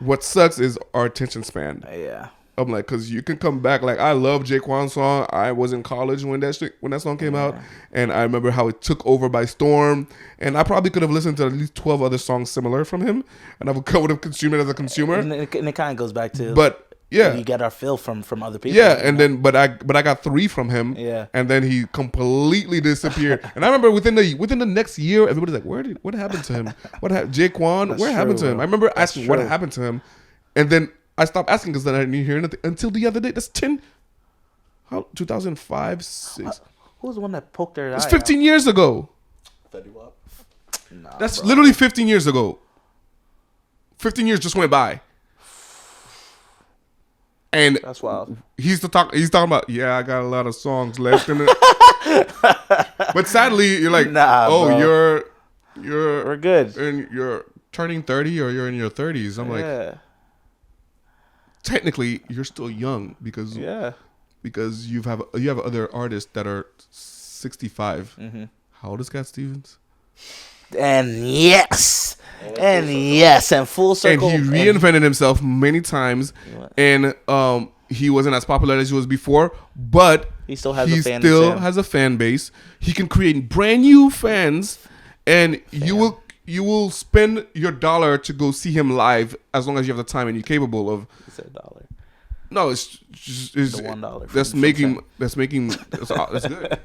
[SPEAKER 3] what sucks is our attention span.
[SPEAKER 2] Yeah.
[SPEAKER 3] I'm like, because you can come back. Like, I love Jaquan's song. I was in college when that song came out, and I remember how it took over by storm. And I probably could have listened to at least 12 other songs similar from him, and I would have consumed it as a consumer.
[SPEAKER 2] And it kind of goes back to,
[SPEAKER 3] but yeah,
[SPEAKER 2] you get our fill from other people.
[SPEAKER 3] yeah, and then but I got 3 from him.
[SPEAKER 2] Yeah.
[SPEAKER 3] And then he completely disappeared. And I remember within the next year, everybody's like, what happened to him? Jaquan, where happened to him? I remember asking what happened to him, and then I stopped asking because then I didn't hear anything until the other day. That's 2005, 6.
[SPEAKER 2] Who was the one that poked their eye?
[SPEAKER 3] It's 15 years ago.
[SPEAKER 2] Nah,
[SPEAKER 3] That's
[SPEAKER 2] bro.
[SPEAKER 3] literally 15 years ago. 15 years just went by. And
[SPEAKER 2] That's wild.
[SPEAKER 3] He's talking about, yeah, I got a lot of songs left in it. But sadly, you're like,
[SPEAKER 2] Nah,
[SPEAKER 3] oh,
[SPEAKER 2] bro. We're good.
[SPEAKER 3] And you're turning 30 or you're in your 30s. I'm like, technically, you're still young because you have other artists that are 65.
[SPEAKER 2] Mm-hmm.
[SPEAKER 3] How old is Cat Stevens?
[SPEAKER 2] And full circle.
[SPEAKER 3] And he reinvented himself many times, and he wasn't as popular as he was before, but
[SPEAKER 2] he still has
[SPEAKER 3] has a fan base. He can create brand new fans, and you will spend your dollar to go see him live as long as you have the time and you're capable of.
[SPEAKER 2] You said $1.
[SPEAKER 3] No, it's
[SPEAKER 2] the $1.
[SPEAKER 3] That's good.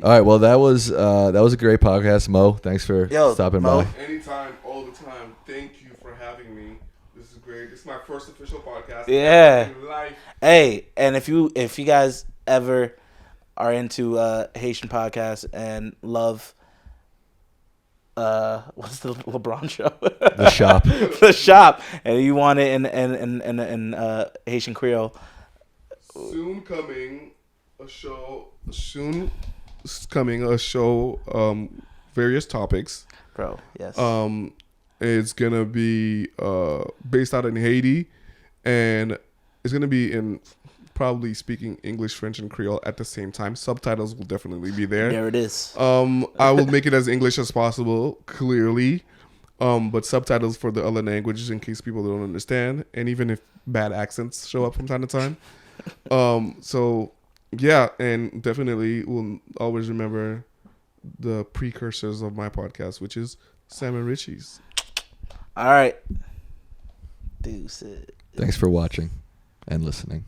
[SPEAKER 1] All right, well that was a great podcast, Mo. Thanks for stopping by.
[SPEAKER 3] Anytime, all the time. Thank you for having me. This is great. This is my first official podcast.
[SPEAKER 2] Yeah.
[SPEAKER 3] In life.
[SPEAKER 2] Hey, and if you guys ever are into Haitian podcasts and love what's the LeBron show?
[SPEAKER 1] The Shop.
[SPEAKER 2] The Shop, and you want it in Haitian Creole.
[SPEAKER 3] Soon coming a show. Various topics.
[SPEAKER 2] Bro, yes.
[SPEAKER 3] It's gonna be based out in Haiti, and it's gonna be in probably speaking English, French, and Creole at the same time. Subtitles will definitely be there.
[SPEAKER 2] There it is.
[SPEAKER 3] I will make it as English as possible, clearly, but subtitles for the other languages in case people don't understand, and even if bad accents show up from time to time. So yeah, and definitely we'll always remember the precursors of my podcast, which is Sam and Richie's.
[SPEAKER 2] All right. Deuces.
[SPEAKER 1] Thanks for watching and listening.